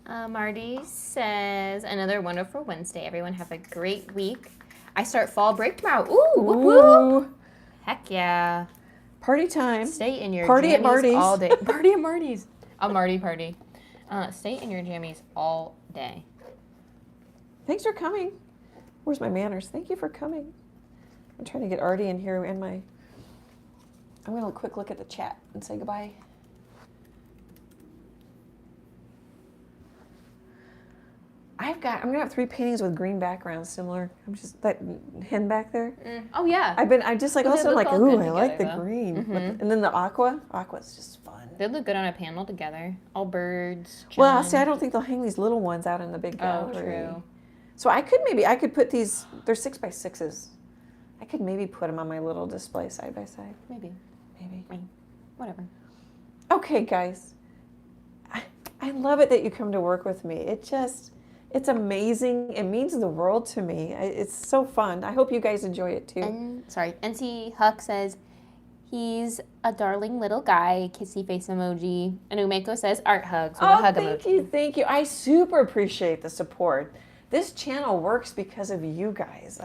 Marty says, another wonderful Wednesday. Everyone have a great week. I start fall break tomorrow. Ooh, whoop, whoop. Heck yeah. Party time. Stay in your Party jammies at Marty's. all day. Party at Marty's. A Marty party. Stay in your jammies all day. Thanks for coming. Where's my manners? Thank you for coming. I'm trying to get Artie in here and I'm going to quick look at the chat and say goodbye. I'm gonna have 3 paintings with green backgrounds similar. I'm just that hen back there. Oh yeah. I just like also like, ooh, I like the green. Mm-hmm. And then the aqua's just fun. They look good on a panel together. All birds. Well, see, I don't think they'll hang these little ones out in the big gallery. Oh, true. So I could put these, they're 6x6s. I could maybe put them on my little display side by side. Maybe. Whatever. Okay, guys. I love it that you come to work with me. It's amazing. It means the world to me. It's so fun. I hope you guys enjoy it too. And NC Huck says he's a darling little guy, kissy face emoji. And Umeko says art hugs with a hug emoji. Thank you. I super appreciate the support. This channel works because of you guys.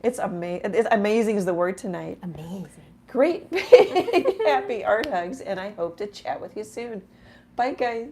It's amazing is the word tonight. Amazing. Great, happy art hugs, and I hope to chat with you soon. Bye, guys.